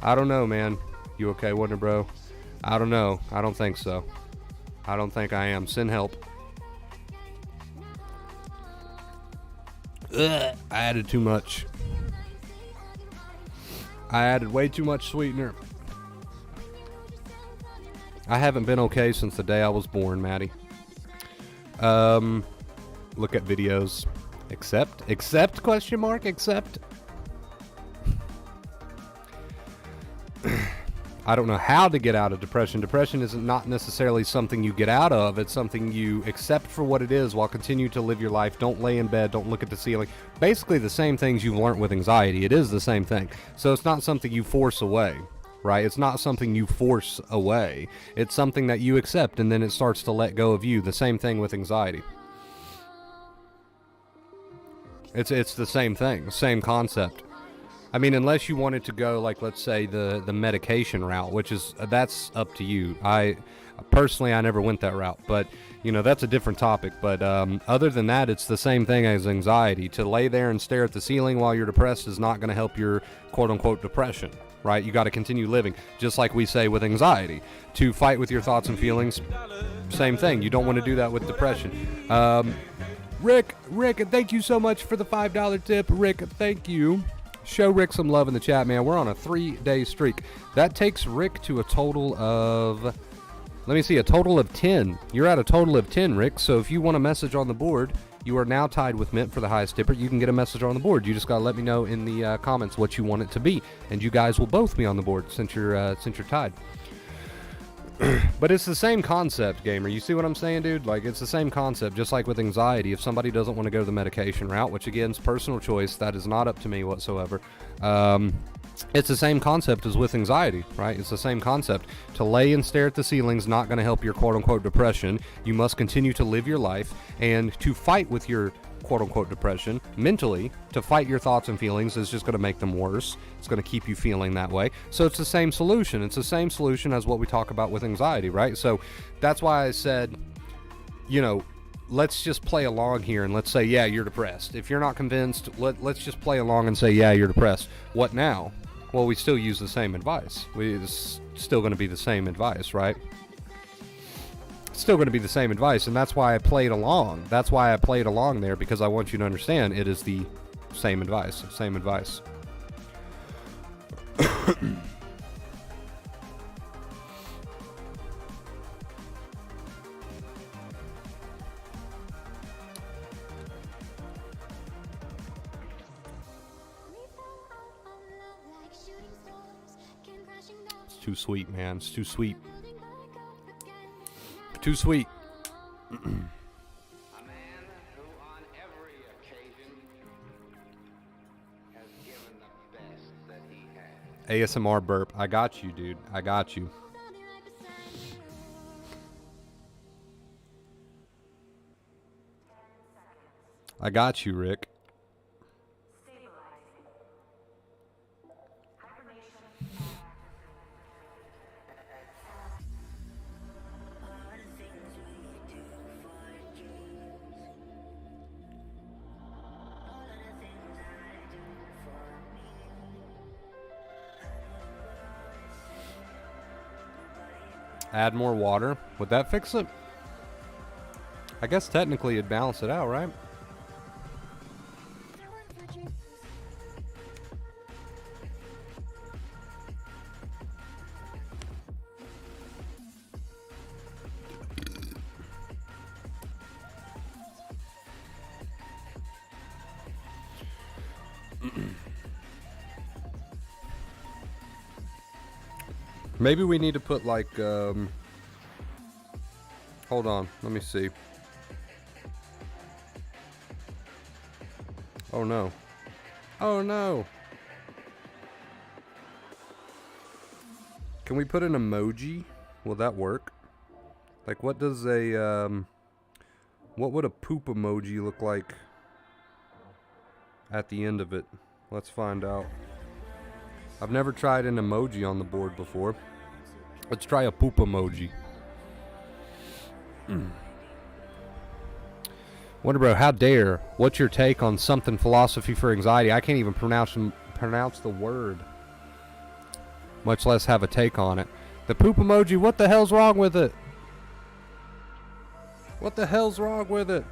I don't know, man. You okay, Wonder Bro? I don't know. I don't think so. I don't think I am. Send help. Ugh, I added too much. I added way too much sweetener. I haven't been okay since the day I was born, Maddie. Look at videos. Accept, question mark, accept. I don't know how to get out of depression. Depression is not necessarily something you get out of. It's something you accept for what it is while continue to live your life. Don't lay in bed. Don't look at the ceiling. Basically the same things you've learned with anxiety. It is the same thing. So it's not something you force away, right? It's not something you force away. It's something that you accept, and then it starts to let go of you. The same thing with anxiety. It's the same thing, same concept. I mean, unless you wanted to go, like, let's say the medication route, which is, that's up to you. I never went that route, but, you know, that's a different topic. But other than that, it's the same thing as anxiety. To lay there and stare at the ceiling while you're depressed is not going to help your quote-unquote depression, right? You got to continue living, just like we say with anxiety. To fight with your thoughts and feelings, same thing. You don't want to do that with depression. Rick, thank you so much for the $5 tip. Rick, thank you. Show Rick some love in the chat, man. We're on a 3-day streak. That takes Rick to a total of, let me see, a total of 10. You're at a total of 10, Rick. So if you want a message on the board, you are now tied with Mint for the highest tipper. You can get a message on the board. You just got to let me know in the comments what you want it to be. And you guys will both be on the board since you're tied. But it's the same concept, gamer. You see what I'm saying, dude? Like, it's the same concept, just like with anxiety. If somebody doesn't want to go the medication route, which again is personal choice, that is not up to me whatsoever. It's the same concept as with anxiety, right? It's the same concept. To lay and stare at the ceiling is not going to help your quote-unquote depression. You must continue to live your life, and to fight with your quote-unquote depression mentally, to fight your thoughts and feelings, is just going to make them worse. It's going to keep you feeling that way. So it's the same solution. It's the same solution as what we talk about with anxiety, right? So that's why I said, you know, let's just play along here and let's say, yeah, you're depressed. If you're not convinced, let's just play along and say, yeah, you're depressed. What now? Well, we still use the same advice. It's still going to be the same advice, right? Still going to be the same advice, and that's why I played along. That's why I played along there, because I want you to understand it is the same advice. Same advice. It's too sweet, man. It's too sweet. Too sweet. A man who on every occasion has given the best that he has. ASMR burp. I got you, dude. I got you. I got you, Rick. Add more water. Would that fix it? I guess technically it'd balance it out, right? Maybe we need to put like, hold on, let me see. Oh no. Oh no. Can we put an emoji? Will that work? Like, what does a, what would a poop emoji look like at the end of it. Let's find out. I've never tried an emoji on the board before. Let's try a poop emoji. Wonder Bro, how dare? What's your take on something philosophy for anxiety? I can't even pronounce the word, much less have a take on it. The poop emoji, what the hell's wrong with it? What the hell's wrong with it?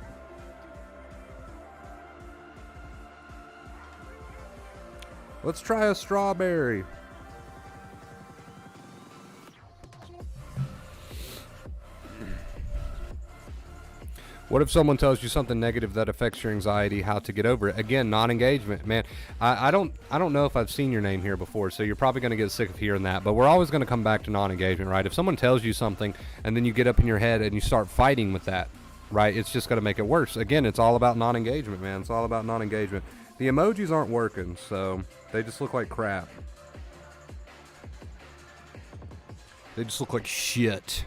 Let's try a strawberry. What if someone tells you something negative that affects your anxiety, how to get over it? Again, non-engagement, man. I don't know if I've seen your name here before, so you're probably going to get sick of hearing that, but we're always going to come back to non-engagement, right? If someone tells you something and then you get up in your head and you start fighting with that, right, it's just going to make it worse. Again, it's all about non-engagement, man. It's all about non-engagement. The emojis aren't working, so they just look like crap. They just look like shit.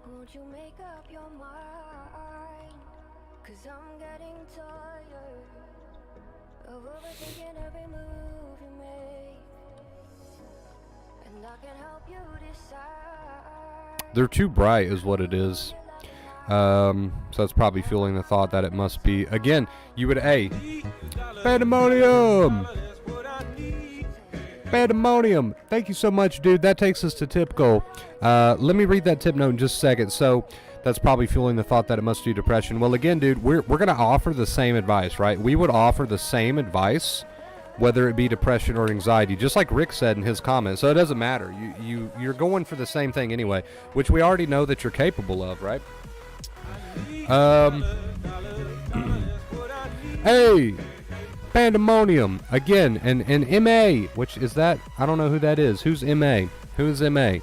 Won't you make up your mind? 'Cause I'm getting tired of overthinking every move you make, and I can help you decide. They're too bright is what it is. So that's probably fueling the thought that it must be. Again, you would Pandemonium! Pandemonium! Thank you so much, dude. That takes us to tip goal. Let me read that tip note in just a second. So that's probably fueling the thought that it must do depression. Well, again, dude, we're going to offer the same advice, right? We would offer the same advice, whether it be depression or anxiety, just like Rick said in his comment. So it doesn't matter. You're going for the same thing anyway, which we already know that you're capable of, right? Hey, Pandemonium again, and MA, which is that? I don't know who that is. Who's MA? Who's MA?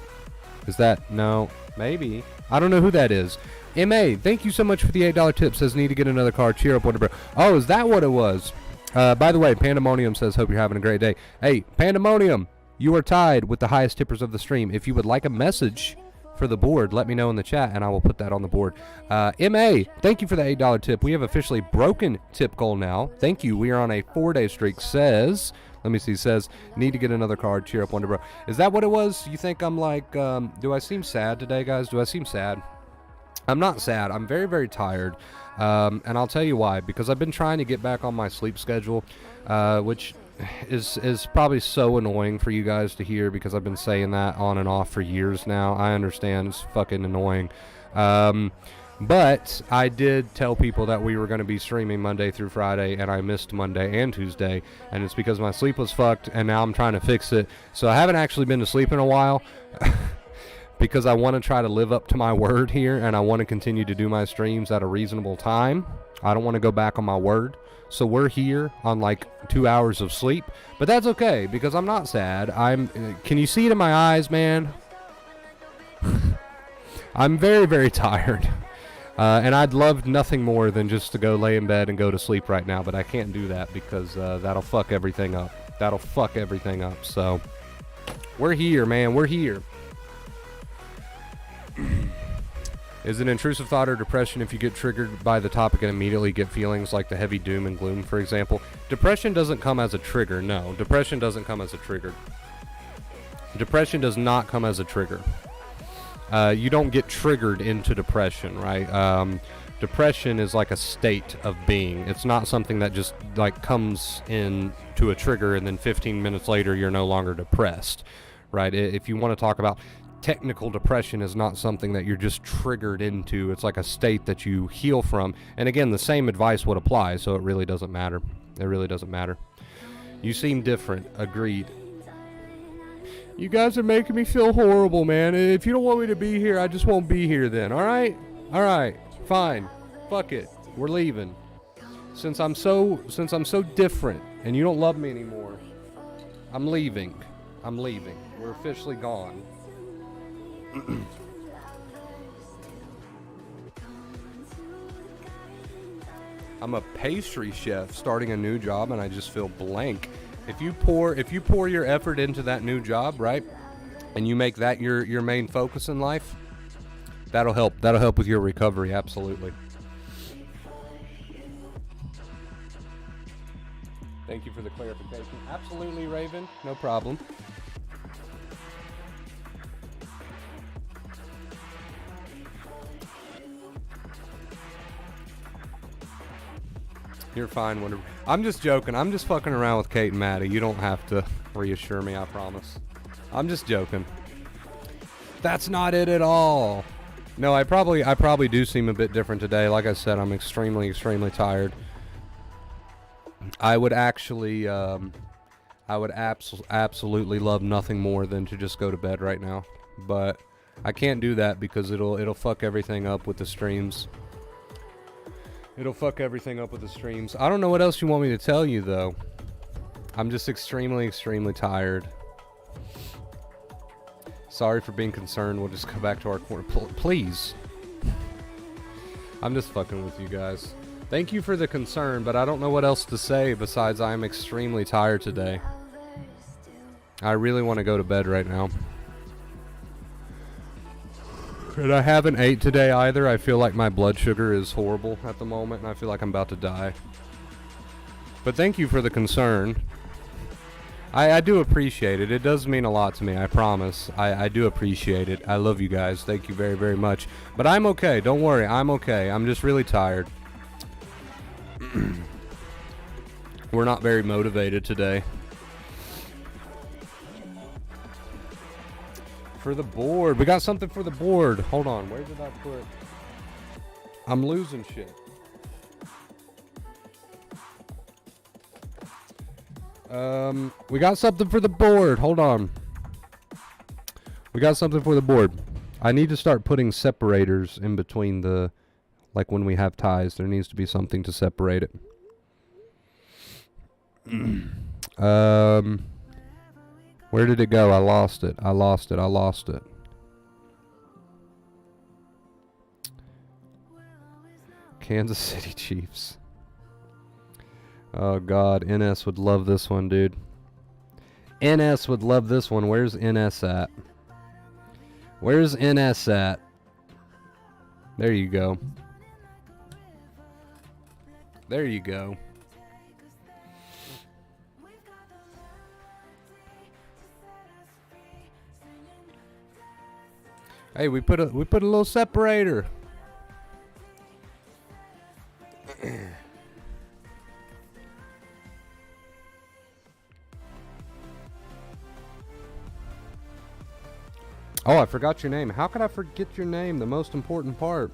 Is that no? Maybe I don't know who that is. MA, thank you so much for the $8 tip. Says need to get another card. Cheer up, whatever. Oh, is that what it was? By the way, Pandemonium says hope you're having a great day. Hey, Pandemonium, you are tied with the highest tippers of the stream. If you would like a message for the board, let me know in the chat and I will put that on the board. MA, thank you for the $8 tip. We have officially broken tip goal now. Thank you. We are on a 4-day streak. Says, let me see, says need to get another card. Cheer up, Wonder Bro. Is that what it was? You think I'm like, do I seem sad today, guys? Do I seem sad? I'm not sad. I'm very, very tired. And I'll tell you why. Because I've been trying to get back on my sleep schedule, which is probably so annoying for you guys to hear because I've been saying that on and off for years now. I understand it's fucking annoying. But I did tell people that we were going to be streaming Monday through Friday, and I missed Monday and Tuesday, and it's because my sleep was fucked, and now I'm trying to fix it. So I haven't actually been to sleep in a while because I want to try to live up to my word here, and I want to continue to do my streams at a reasonable time. I don't want to go back on my word. So we're here on like 2 hours of sleep, but that's okay because I'm not sad. Can you see it in my eyes, man? I'm very, very tired. And I'd love nothing more than just to go lay in bed and go to sleep right now, but I can't do that because that'll fuck everything up. That'll fuck everything up. So we're here, man. We're here. Is it intrusive thought or depression if you get triggered by the topic and immediately get feelings like the heavy doom and gloom, for example? Depression doesn't come as a trigger. No, depression doesn't come as a trigger. Depression does not come as a trigger. You don't get triggered into depression, right? Depression is like a state of being. It's not something that just like comes in to a trigger and then 15 minutes later you're no longer depressed, right? If you want to talk about technical depression, is not something that you're just triggered into. It's like a state that you heal from. And again, the same advice would apply, so it really doesn't matter. It really doesn't matter. You seem different. Agreed. You guys are making me feel horrible, man. If you don't want me to be here, I just won't be here then. All right? All right. Fine. Fuck it. We're leaving. Since I'm so different and you don't love me anymore, I'm leaving. I'm leaving. We're officially gone. I'm a pastry chef starting a new job and I just feel blank. If you pour your effort into that new job, right, and you make that your main focus in life, that'll help. That'll help with your recovery, absolutely. Thank you for the clarification. Absolutely, Raven. No problem. You're fine. Whenever. I'm just joking. I'm just fucking around with Kate and Maddie. You don't have to reassure me, I promise. I'm just joking. That's not it at all. No, I probably do seem a bit different today. Like I said, I'm extremely tired. I would actually, absolutely love nothing more than to just go to bed right now. But I can't do that because it'll fuck everything up with the streams. It'll fuck everything up with the streams. I don't know what else you want me to tell you, though. I'm just extremely tired. Sorry for being concerned. We'll just go back to our corner. Please. I'm just fucking with you guys. Thank you for the concern, but I don't know what else to say besides I'm extremely tired today. I really want to go to bed right now. And I haven't ate today either. I feel like my blood sugar is horrible at the moment, and I feel like I'm about to die. But thank you for the concern. I do appreciate it. It does mean a lot to me, I promise. I do appreciate it. I love you guys. Thank you very much. But I'm okay. Don't worry. I'm okay. I'm just really tired. We're not very motivated today. For the board. We got something for the board. Hold on. Where did I put? I'm losing shit. We got something for the board. Hold on. We got something for the board. I need to start putting separators in between the, like when we have ties, there needs to be something to separate it. Where did it go? I lost it. I lost it. Kansas City Chiefs. Oh God, NS would love this one, dude. NS would love this one. Where's NS at? Where's NS at? There you go. There you go. Hey, we put a little separator. Oh, I forgot your name. How could I forget your name? The most important part.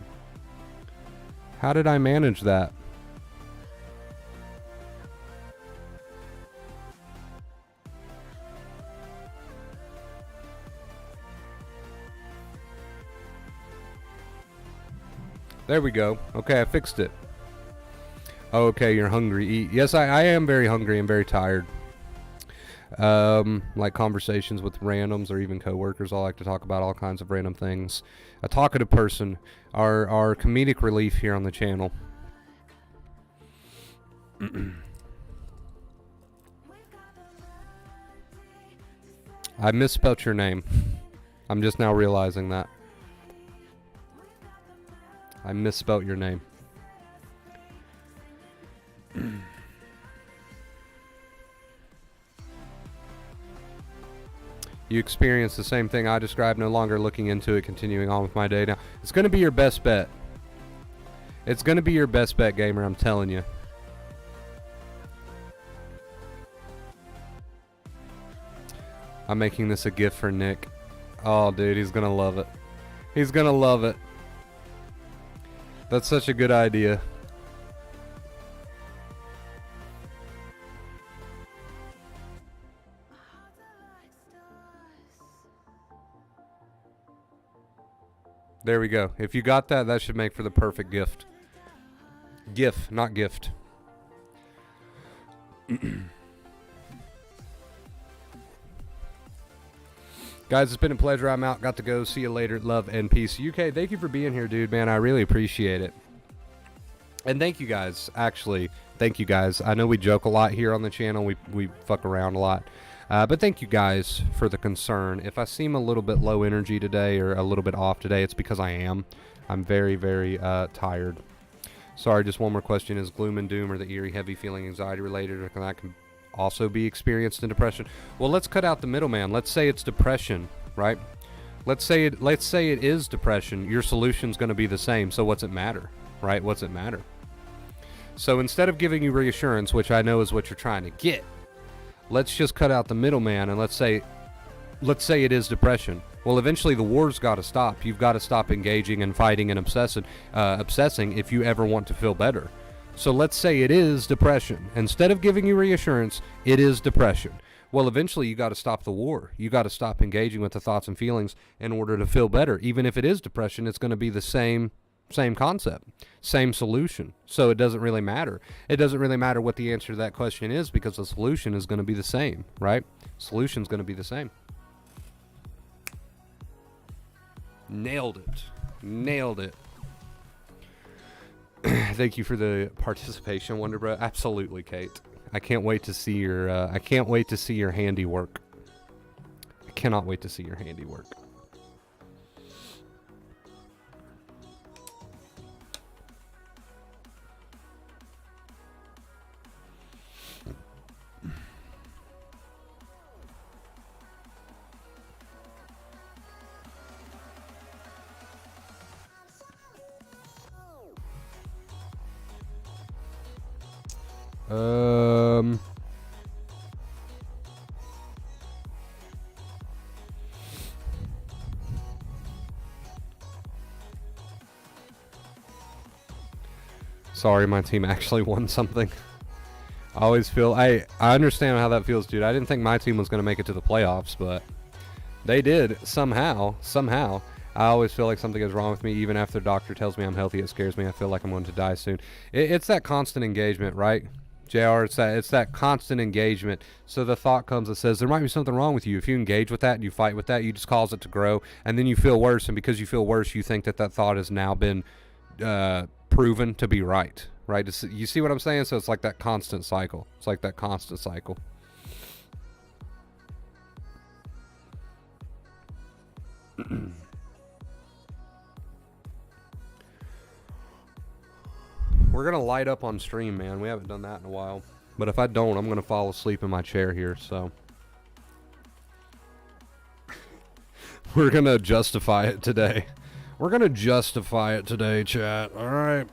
How did I manage that? There we go. Okay, I fixed it. Okay, you're hungry. Eat. Yes, I am very hungry and very tired. Like conversations with randoms or even coworkers. I like to talk about all kinds of random things. A talkative person. Our comedic relief here on the channel. I misspelled your name. I'm just now realizing that. I misspelt your name. You experience the same thing I described, no longer looking into it, continuing on with my day now. It's going to be your best bet. It's going to be your best bet, gamer, I'm telling you. I'm making this a gift for Nick. Oh, dude, he's going to love it. He's going to love it. That's such a good idea. There we go. If you got that, that should make for the perfect gift. GIF, not gift. Guys, it's been a pleasure. I'm out. Got to go. See you later. Love and peace. UK, thank you for being here, dude, man. I really appreciate it. And thank you guys, actually. Thank you guys. I know we joke a lot here on the channel. We fuck around a lot. But thank you guys for the concern. If I seem a little bit low energy today or a little bit off today, it's because I am. I'm very, very tired. Sorry, just one more question. Is gloom and doom or the eerie, heavy feeling anxiety related, or can that also be experienced in depression? Well, let's cut out the middleman. Let's say it's depression, right? Let's say it is depression. Your solution's going to be the same. So what's it matter, right? What's it matter? So instead of giving you reassurance, which I know is what you're trying to get, let's just cut out the middleman and let's say it is depression. Well, eventually the war's got to stop. You've got to stop engaging and fighting and obsessing if you ever want to feel better. So let's say it is depression. Instead of giving you reassurance, it is depression. Well, eventually you got to stop the war. You got to stop engaging with the thoughts and feelings in order to feel better. Even if it is depression, it's going to be the same concept, same solution. So it doesn't really matter. It doesn't really matter what the answer to that question is because the solution is going to be the same, right? Solution's going to be the same. Nailed it. Nailed it. Thank you for the participation, Wonder Bro. Absolutely, Kate. I can't wait to see your handiwork. I cannot wait to see your handiwork. Sorry, my team actually won something. I always feel I understand how that feels, dude. I didn't think my team was going to make it to the playoffs, but they did somehow. I always feel like something is wrong with me. Even after the doctor tells me I'm healthy, it scares me. I feel like I'm going to die soon. It's that constant engagement, right? JR, it's that constant engagement. So the thought comes that says there might be something wrong with you. If you engage with that and you fight with that, you just cause it to grow, and then you feel worse. And because you feel worse, you think that thought has now been proven to be right. You see what I'm saying? So it's like that constant cycle. We're going to light up on stream, man. We haven't done that in a while. But if I don't, I'm going to fall asleep in my chair here, so. We're going to justify it today. We're going to justify it today, chat. All right.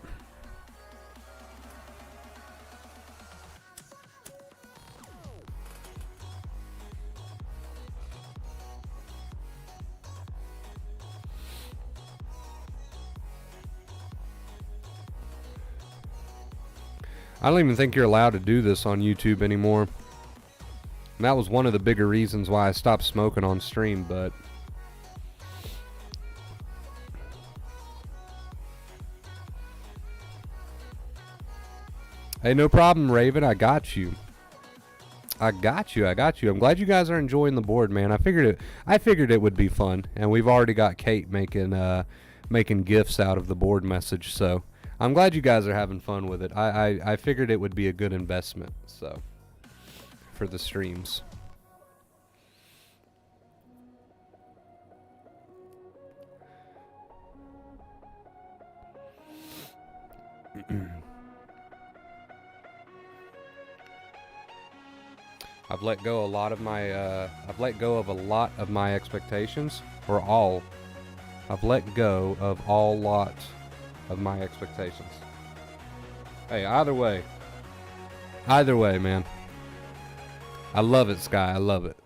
I don't even think you're allowed to do this on YouTube anymore. And that was one of the bigger reasons why I stopped smoking on stream, but hey, no problem, Raven. I got you. I'm glad you guys are enjoying the board, man. I figured it would be fun, and we've already got Kate making gifts out of the board message, so I'm glad you guys are having fun with it. I figured it would be a good investment, so, for the streams. I've let go a lot of my expectations, or all. I've let go of all lot of my expectations. Hey, either way, man. I love it, Sky. I love it.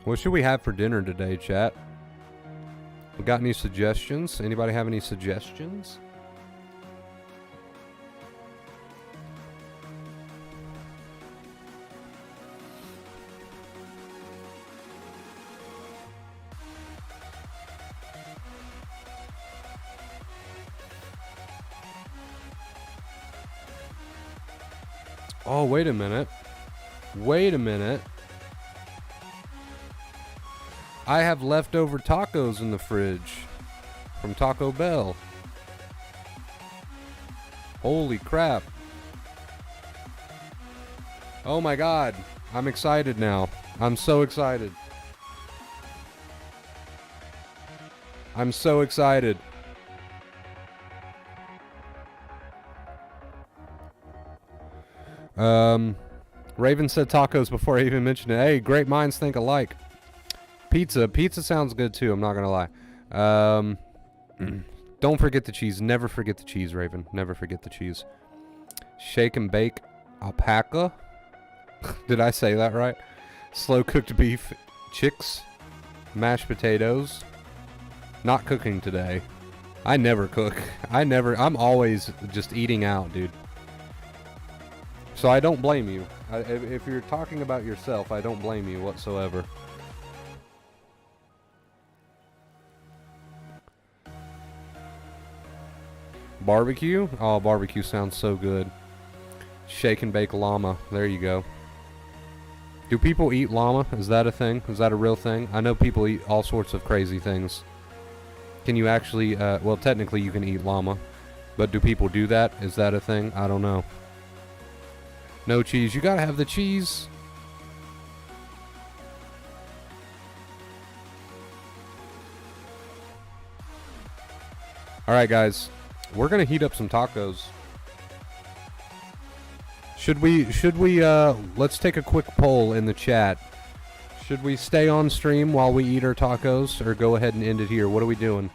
What should we have for dinner today, chat? We got any suggestions? Anybody have any suggestions? Oh, wait a minute. Wait a minute. I have leftover tacos in the fridge from Taco Bell. Holy crap. Oh my god. I'm excited now. I'm so excited. I'm so excited. Raven said tacos before I even mentioned it. Hey, great minds think alike. Pizza sounds good too, I'm not gonna lie. Don't forget the cheese. Never forget the cheese, Raven. Never forget the cheese. Shake and bake alpaca. Did I say that right? Slow cooked beef, chicks, mashed potatoes. Not cooking today. I never cook. I'm always just eating out, dude. So I don't blame you. If you're talking about yourself, I don't blame you whatsoever. Barbecue? Oh, barbecue sounds so good. Shake and bake llama. There you go. Do people eat llama? Is that a thing? Is that a real thing? I know people eat all sorts of crazy things. Can you actually, well, technically you can eat llama. But do people do that? Is that a thing? I don't know. No cheese. You gotta have the cheese. Alright, guys. We're gonna heat up some tacos. Should we, let's take a quick poll in the chat. Should we stay on stream while we eat our tacos, or go ahead and end it here? What are we doing?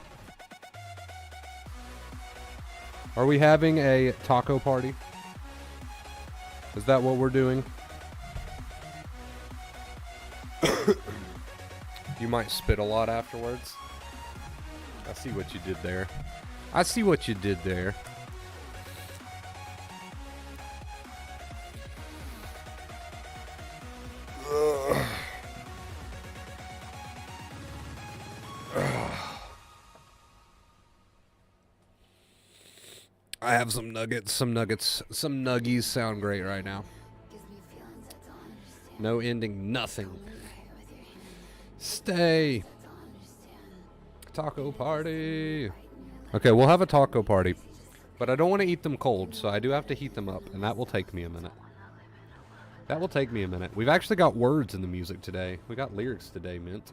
Are we having a taco party? Is that what we're doing? You might spit a lot afterwards. I see what you did there. I see what you did there. I have some nuggets. Some nuggies sound great right now. No ending, nothing. Stay. Taco party. Okay, we'll have a taco party. But I don't want to eat them cold, so I do have to heat them up, and that will take me a minute. That will take me a minute. We've actually got words in the music today. We got lyrics today, Mint.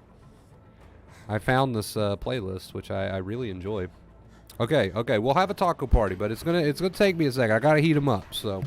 I found this playlist, which I really enjoy. Okay, we'll have a taco party, but it's gonna take me a second. I gotta heat them up, so.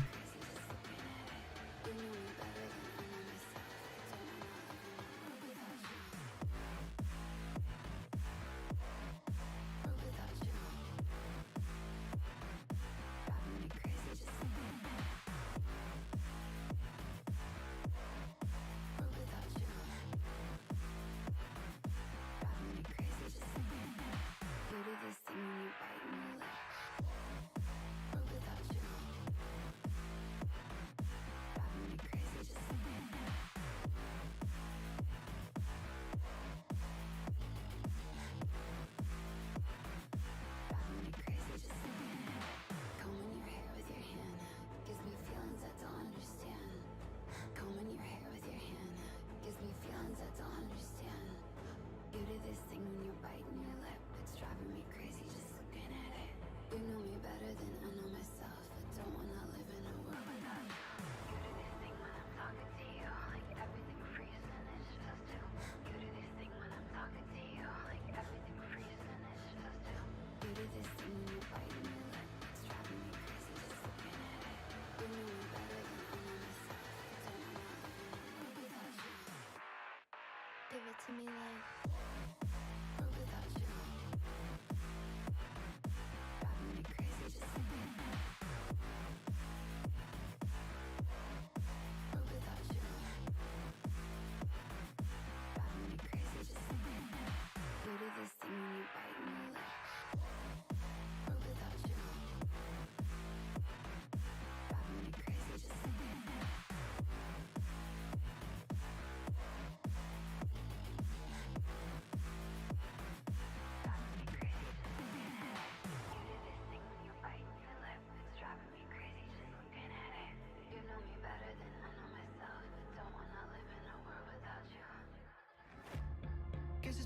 Give it to me like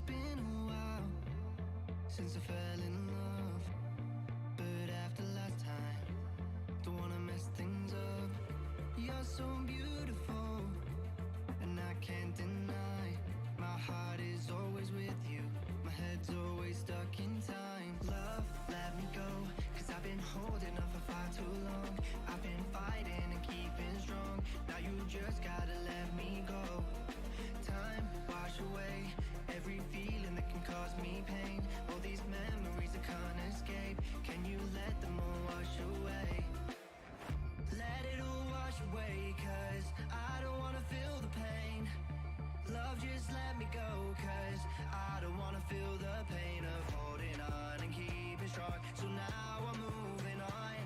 been a while since I fell in love, but after last time, don't wanna mess things up. You're so beautiful, and I can't deny. My heart is always with you, my head's always stuck in time. Love, let me go, 'cause I've been holding on for far too long. I've been fighting and keeping strong, now you just gotta let me go. Time, wash away every feeling that can cause me pain. All these memories I can't escape, can you let them all wash away? Let it all wash away, 'cause I don't wanna feel the pain. Love, just let me go, 'cause I don't wanna feel the pain of holding on and keeping strong. So now I'm moving on,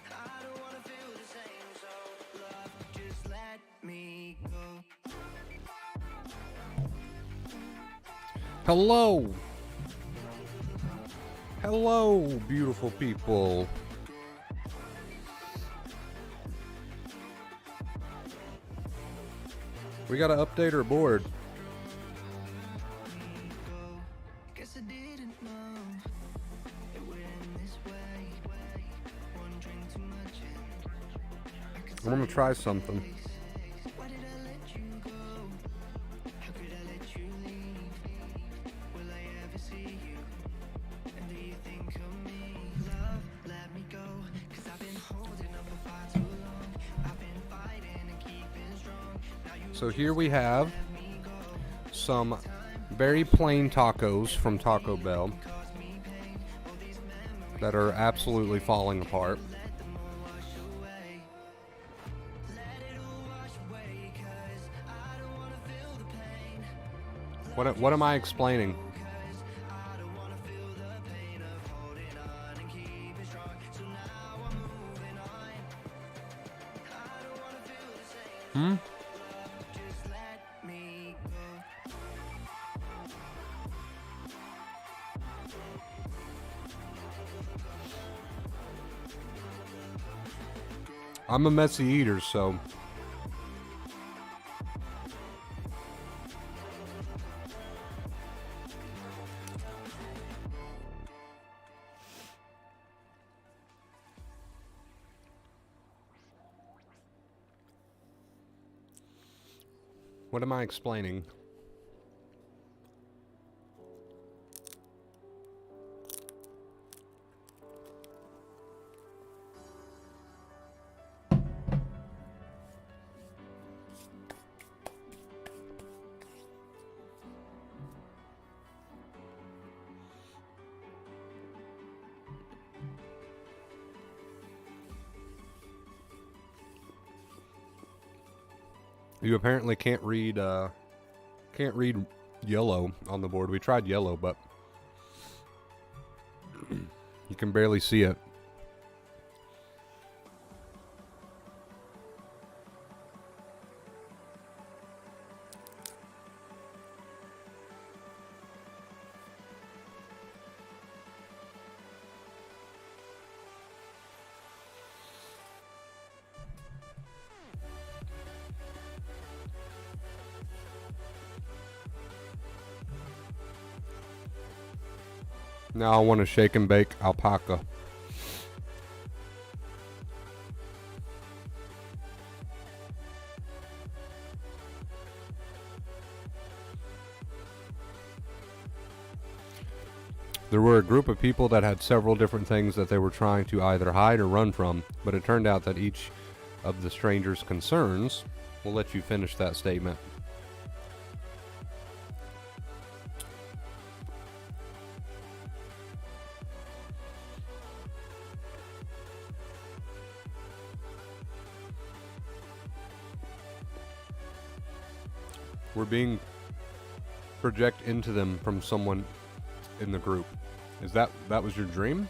I don't wanna feel the same. So love, just let me go. Hello! Hello, beautiful people. We gotta update our board. Guess I didn't know it would end this way. One drink too much and I could I'm gonna try something. why did I let you go? How could I let you leave? Will I ever see you? And do you think of me? Love, let me go, 'cause I've been holding up for far too long. I've been fighting and keeping strong. Now you So here we have some very plain tacos from Taco Bell that are absolutely falling apart. What am I explaining? Hmm? I'm a messy eater, so what am I explaining? You apparently can't read yellow on the board. We tried yellow, but you can barely see it. Now I want to shake and bake alpaca. There were a group of people that had several different things that they were trying to either hide or run from, but it turned out that each of the stranger's concerns will let you finish that statement. We're being projected into them from someone in the group. Is that was your dream?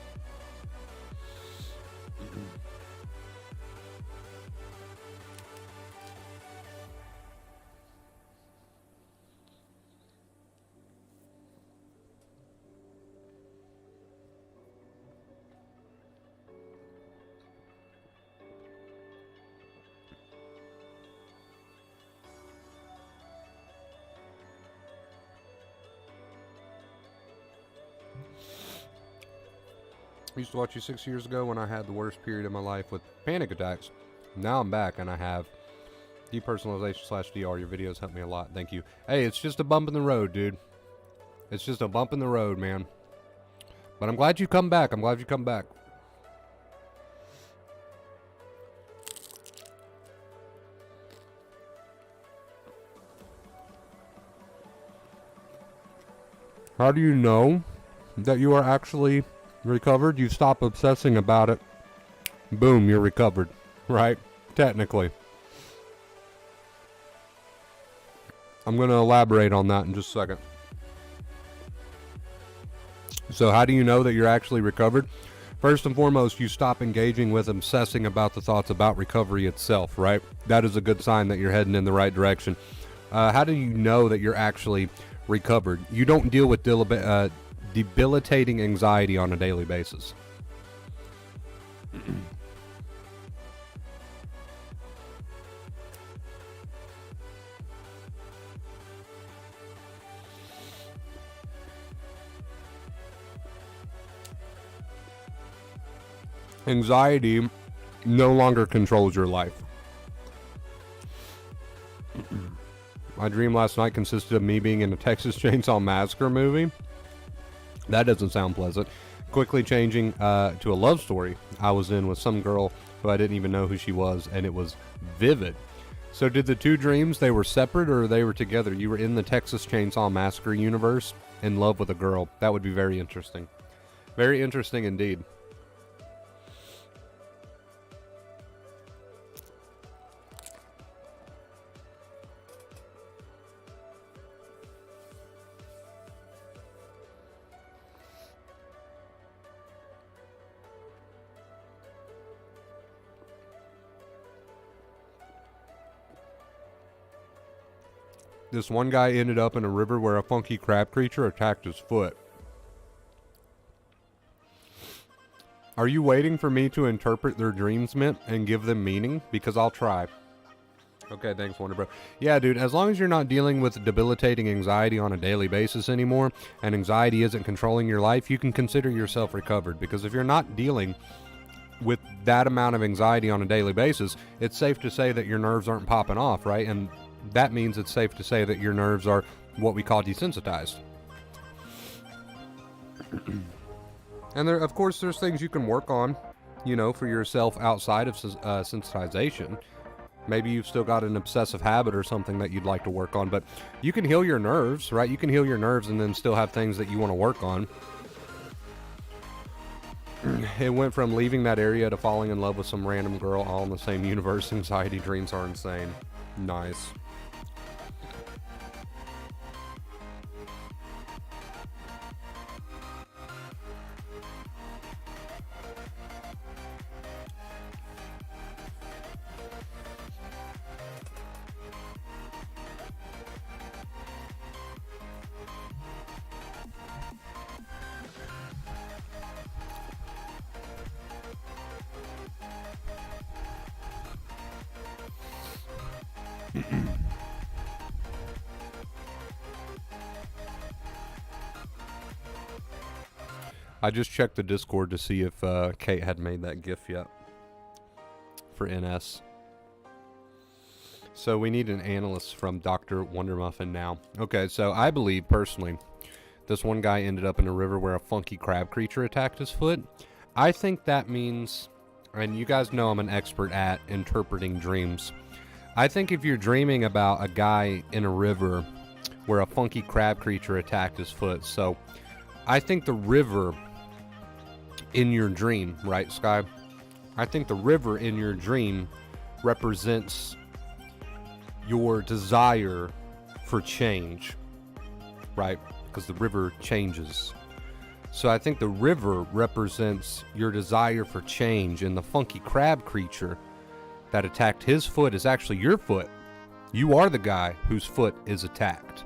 I used to watch you 6 years ago when I had the worst period of my life with panic attacks. Now I'm back and I have depersonalization/DR. Your videos help me a lot. Thank you. Hey, it's just a bump in the road, dude. It's just a bump in the road, man. But I'm glad you come back. I'm glad you come back. How do you know that you are actually recovered? You stop obsessing about it. Boom, you're recovered, right? Technically. I'm going to elaborate on that in just a second. So how do you know that you're actually recovered? First and foremost, you stop engaging with obsessing about the thoughts about recovery itself, right? That is a good sign that you're heading in the right direction. How do you know that you're actually recovered? You don't deal with debilitating anxiety on a daily basis. Anxiety no longer controls your life. My dream last night consisted of me being in a Texas Chainsaw Massacre movie. That doesn't sound pleasant. Quickly changing to a love story I was in with some girl who I didn't even know who she was, and it was vivid. So did the two dreams, they were separate or they were together? You were in the Texas Chainsaw Massacre universe in love with a girl. That would be very interesting. Very interesting indeed. This one guy ended up in a river where a funky crab creature attacked his foot. Are you waiting for me to interpret their dreams meant and give them meaning? Because I'll try. Okay, thanks, Wonder Bro. Yeah, dude, as long as you're not dealing with debilitating anxiety on a daily basis anymore, and anxiety isn't controlling your life, you can consider yourself recovered. Because if you're not dealing with that amount of anxiety on a daily basis, it's safe to say that your nerves aren't popping off, right? And that means it's safe to say that your nerves are what we call desensitized. And there, of course, there's things you can work on, you know, for yourself outside of sensitization. Maybe you've still got an obsessive habit or something that you'd like to work on, but you can heal your nerves, right? You can heal your nerves and then still have things that you want to work on. It went from leaving that area to falling in love with some random girl all in the same universe. Anxiety dreams are insane. Nice. I just checked the Discord to see if Kate had made that GIF yet for NS. So we need an analyst from Dr. Wondermuffin now. Okay, so I believe personally this one guy ended up in a river where a funky crab creature attacked his foot. I think that means, and you guys know I'm an expert at interpreting dreams. I think if you're dreaming about a guy in a river where a funky crab creature attacked his foot, so I think the river in your dream, right, Sky? I think the river in your dream represents your desire for change, right? Because the river changes. So I think the river represents your desire for change, and the funky crab creature that attacked his foot is actually your foot. You are the guy whose foot is attacked.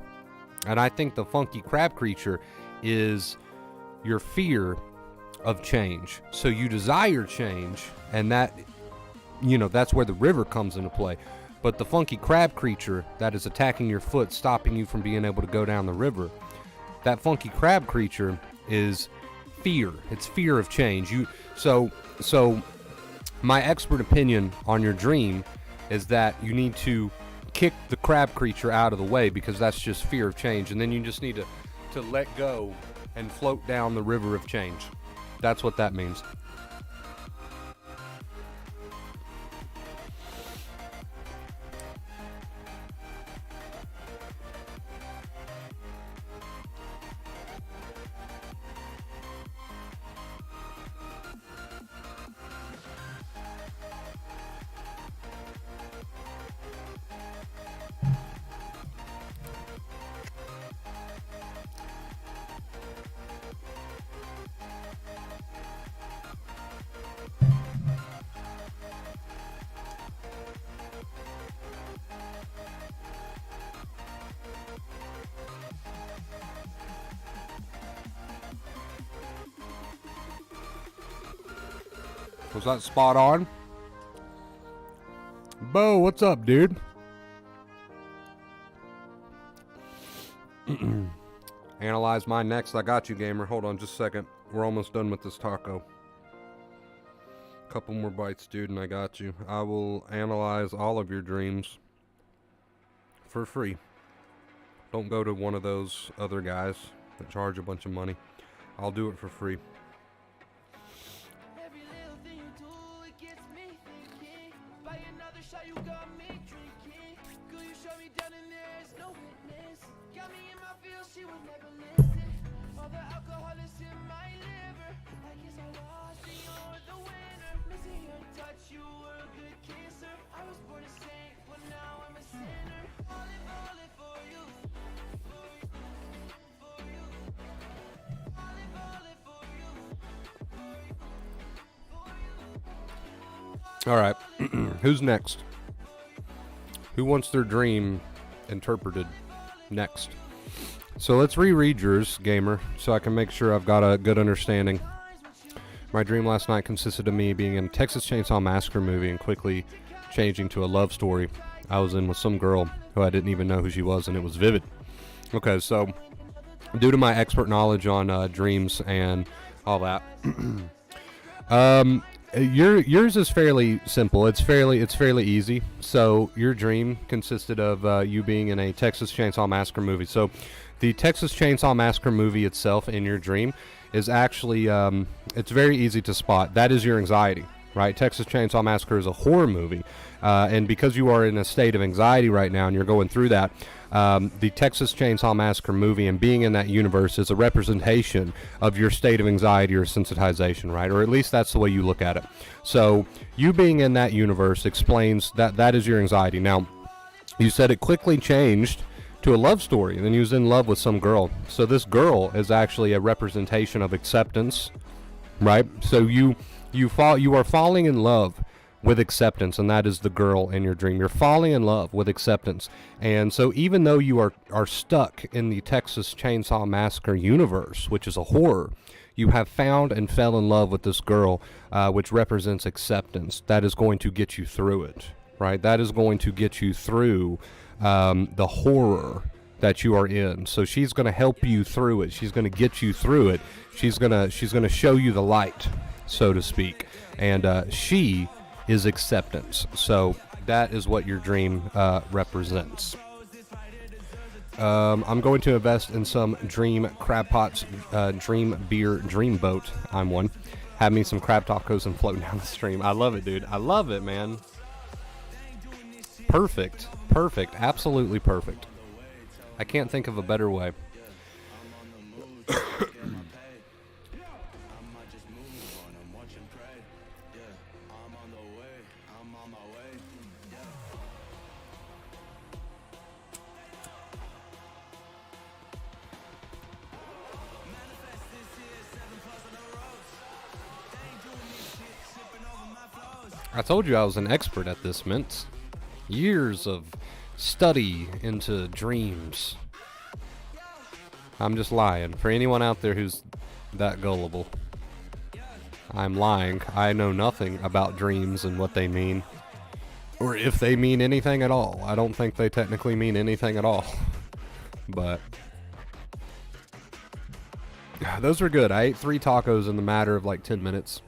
And I think the funky crab creature is your fear of change. So you desire change, and that, you know, that's where the river comes into play. But the funky crab creature that is attacking your foot, stopping you from being able to go down the river, that funky crab creature is fear. It's fear of change. So my expert opinion on your dream is that you need to kick the crab creature out of the way, because that's just fear of change, and then you just need to let go and float down the river of change. That's what that means. Was that spot on? Bo, what's up, dude? Analyze mine next. I got you, gamer. Hold on just a second. We're almost done with this taco. Couple more bites, dude, and I got you. I will analyze all of your dreams for free. Don't go to one of those other guys that charge a bunch of money. I'll do it for free. You got me drinking. Girl, you shut me down and there is no witness. Got me in my feels, she would never listen. All the alcohol is in my liver. I guess I lost and you're the winner. Missing your touch, you were a good kisser. I was born a saint, but now I'm a sinner. Falling for you. For you. For you. Falling for you. For you. For you. All right. Who's next? Who wants their dream interpreted next? So let's reread yours, gamer, so I can make sure I've got a good understanding. My dream last night consisted of me being in a Texas Chainsaw Massacre movie and quickly changing to a love story I was in with some girl who I didn't even know who she was, and it was vivid. Okay, so due to my expert knowledge on dreams and all that, yours is fairly simple. It's fairly easy. So your dream consisted of you being in a Texas Chainsaw Massacre movie. So the Texas Chainsaw Massacre movie itself in your dream is actually it's very easy to spot. That is your anxiety, right? Texas Chainsaw Massacre is a horror movie, and because you are in a state of anxiety right now and you're going through that, the Texas Chainsaw Massacre movie and being in that universe is a representation of your state of anxiety or sensitization, right? Or at least that's the way you look at it. So you being in that universe explains that is your anxiety. Now, you said it quickly changed to a love story, and then you was in love with some girl. So this girl is actually a representation of acceptance, right? So you are falling in love with acceptance, and that is the girl in your dream. You're falling in love with acceptance. And so even though you are stuck in the Texas Chainsaw Massacre universe, which is a horror, you have found and fell in love with this girl, which represents acceptance. That is going to get you through it, right? That is going to get you through the horror that you are in. So she's going to help you through it. She's going to get you through it. She's going to show you the light, so to speak. And she is acceptance. So that is what your dream represents. I'm going to invest in some dream crab pots, dream beer, dream boat. I'm one. Have me some crab tacos and float down the stream. I love it, dude. I love it, man. Perfect. Perfect. Absolutely perfect. I can't think of a better way. I told you I was an expert at this, Mints. Years of study into dreams. I'm just lying. For anyone out there who's that gullible, I'm lying. I know nothing about dreams and what they mean, or if they mean anything at all. I don't think they technically mean anything at all. But Those were good. I ate 3 tacos in the matter of like 10 minutes.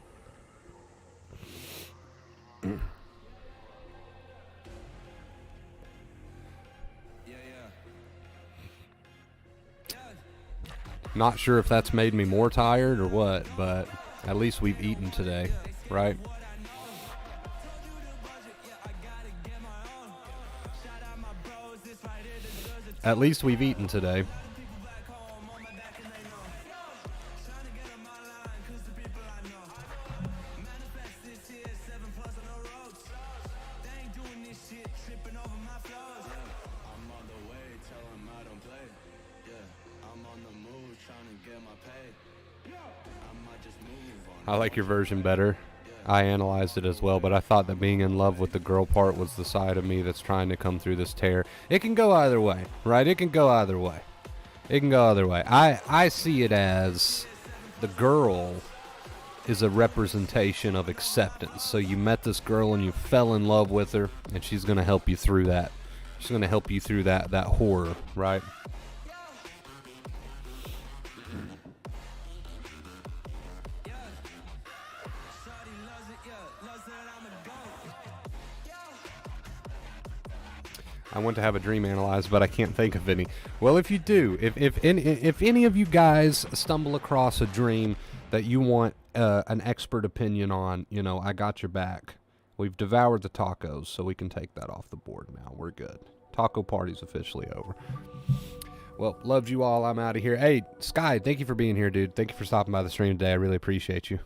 Not sure if that's made me more tired or what, but at least we've eaten today, right? At least we've eaten today. I like your version better. I analyzed it as well, but I thought that being in love with the girl part was the side of me that's trying to come through this tear. It can go either way, right? It can go either way. It can go either way. I see it as the girl is a representation of acceptance. So you met this girl and you fell in love with her, and she's going to help you through that. She's going to help you through that horror, right? I want to have a dream analyzed, but I can't think of any. Well, if you do, if any of you guys stumble across a dream that you want an expert opinion on, you know, I got your back. We've devoured the tacos, so we can take that off the board now. We're good. Taco party's officially over. Well, loved you all. I'm out of here. Hey, Sky, thank you for being here, dude. Thank you for stopping by the stream today. I really appreciate you.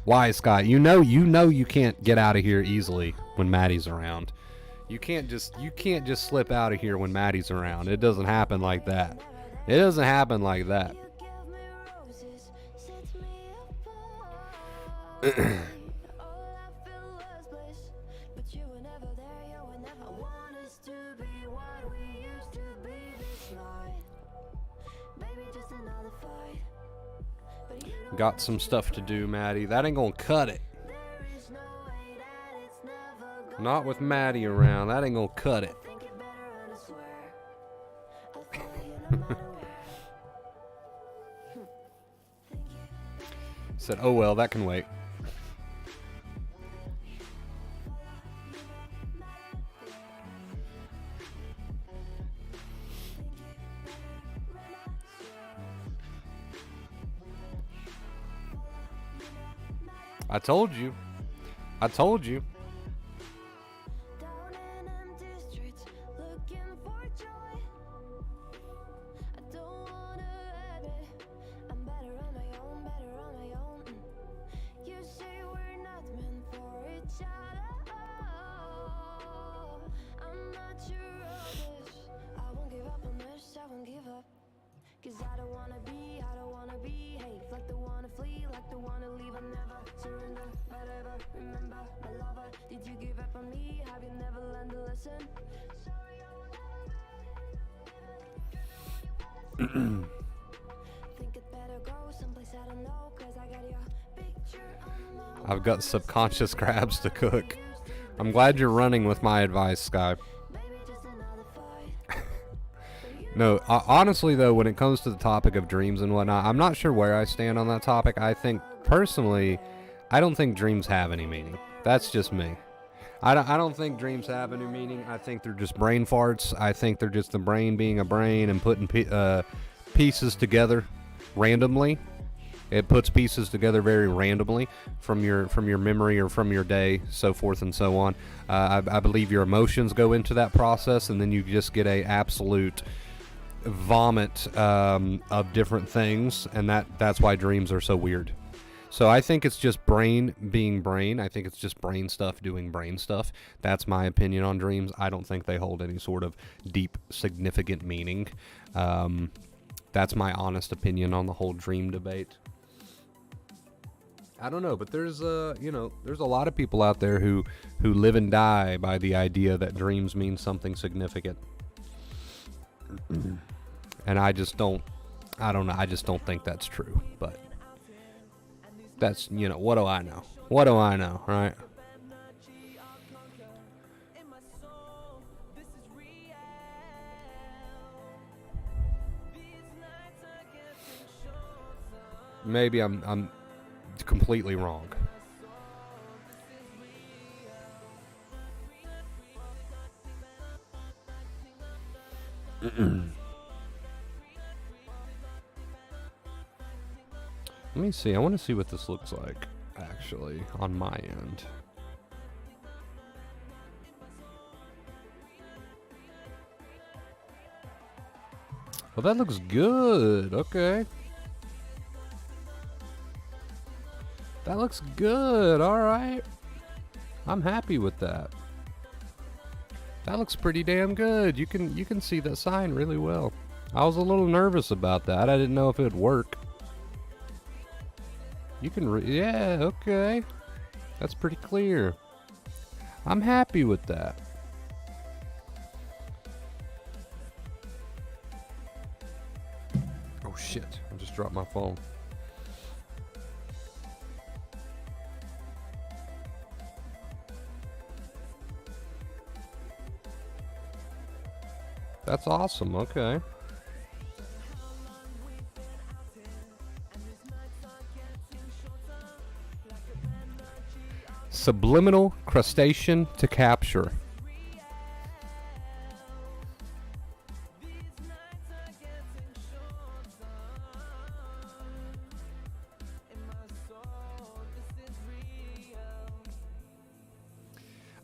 Why, Sky? You know you can't get out of here easily when Maddie's around. You can't just slip out of here when Maddie's around. It doesn't happen like that. It doesn't happen like that. Got some stuff to do, Maddie. That ain't gonna cut it. Not with Maddie around. That ain't gonna cut it. Said, oh well, that can wait. I told you. I told you. I've got subconscious crabs to cook. I'm glad you're running with my advice, Sky. No, honestly though, when it comes to the topic of dreams and whatnot, I'm not sure where I stand on that topic. I think, personally, I don't think dreams have any meaning. That's just me. I don't think dreams have any meaning. I think they're just brain farts. I think they're just the brain being a brain and putting pieces together randomly. It puts pieces together very randomly from your memory or from your day, so forth and so on. I believe your emotions go into that process, and then you just get a absolute vomit of different things, and that's why dreams are so weird. So I think it's just brain being brain. I think it's just brain stuff doing brain stuff. That's my opinion on dreams. I don't think they hold any sort of deep, significant meaning. That's my honest opinion on the whole dream debate. I don't know, but there's a lot of people out there who live and die by the idea that dreams mean something significant. And I just don't think that's true, but that's, what do I know? What do I know, right? maybe I'm completely wrong. Let me see. I want to see what this looks like, actually, on my end. Well, that looks good. Okay. That looks good. All right. I'm happy with that. That looks pretty damn good. You can see that sign really well. I was a little nervous about that. I didn't know if it would work. You can yeah, okay. That's pretty clear. I'm happy with that. Oh shit, I just dropped my phone. That's awesome, okay. Subliminal crustacean to capture.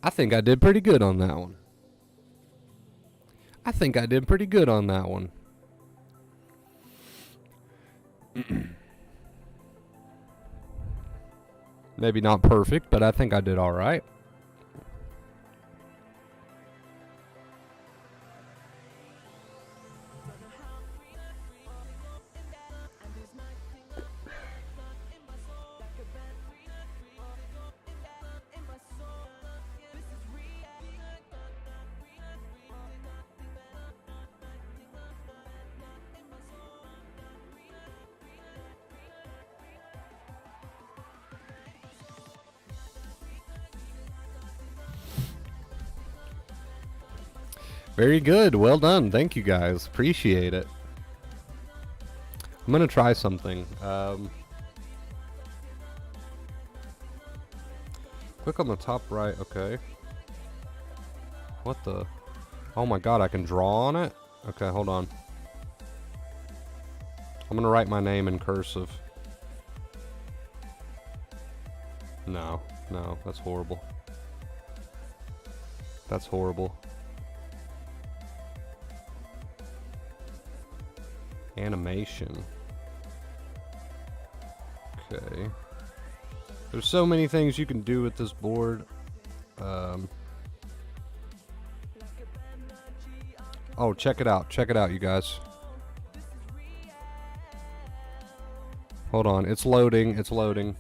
I think I did pretty good on that one. I think I did pretty good on that one. Maybe not perfect, but I think I did all right. Very good. Well done. Thank you guys. Appreciate it. I'm going to try something. Click on the top right. Okay. What the? Oh my god, I can draw on it? Okay, hold on. I'm going to write my name in cursive. No, that's horrible. That's horrible. Animation. Okay. There's so many things you can do with this board. Oh, check it out. Check it out, you guys. Hold on. It's loading. It's loading.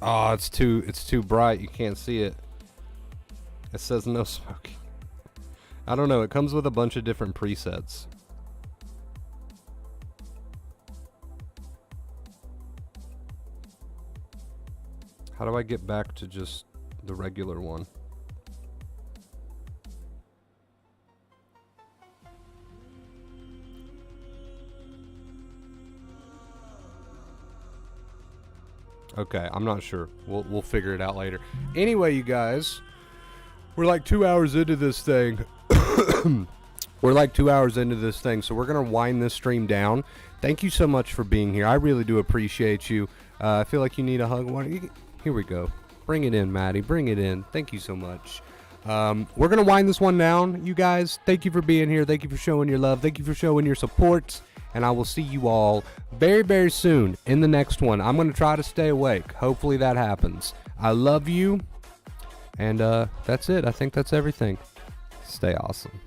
Oh, it's too bright. You can't see it. It says no smoking. I don't know. It comes with a bunch of different presets. How do I get back to just the regular one? Okay, I'm not sure. We'll figure it out later. Anyway, you guys, we're like 2 hours into this thing. We're like 2 hours into this thing, so we're gonna wind this stream down. Thank you so much for being here. I really do appreciate you. I feel like you need a hug. Here we go. Bring it in, Maddie. Bring it in. Thank you so much. We're gonna wind this one down, you guys. Thank you for being here. Thank you for showing your love. Thank you for showing your support. And I will see you all very, very soon in the next one. I'm going to try to stay awake. Hopefully that happens. I love you. And that's it. I think that's everything. Stay awesome.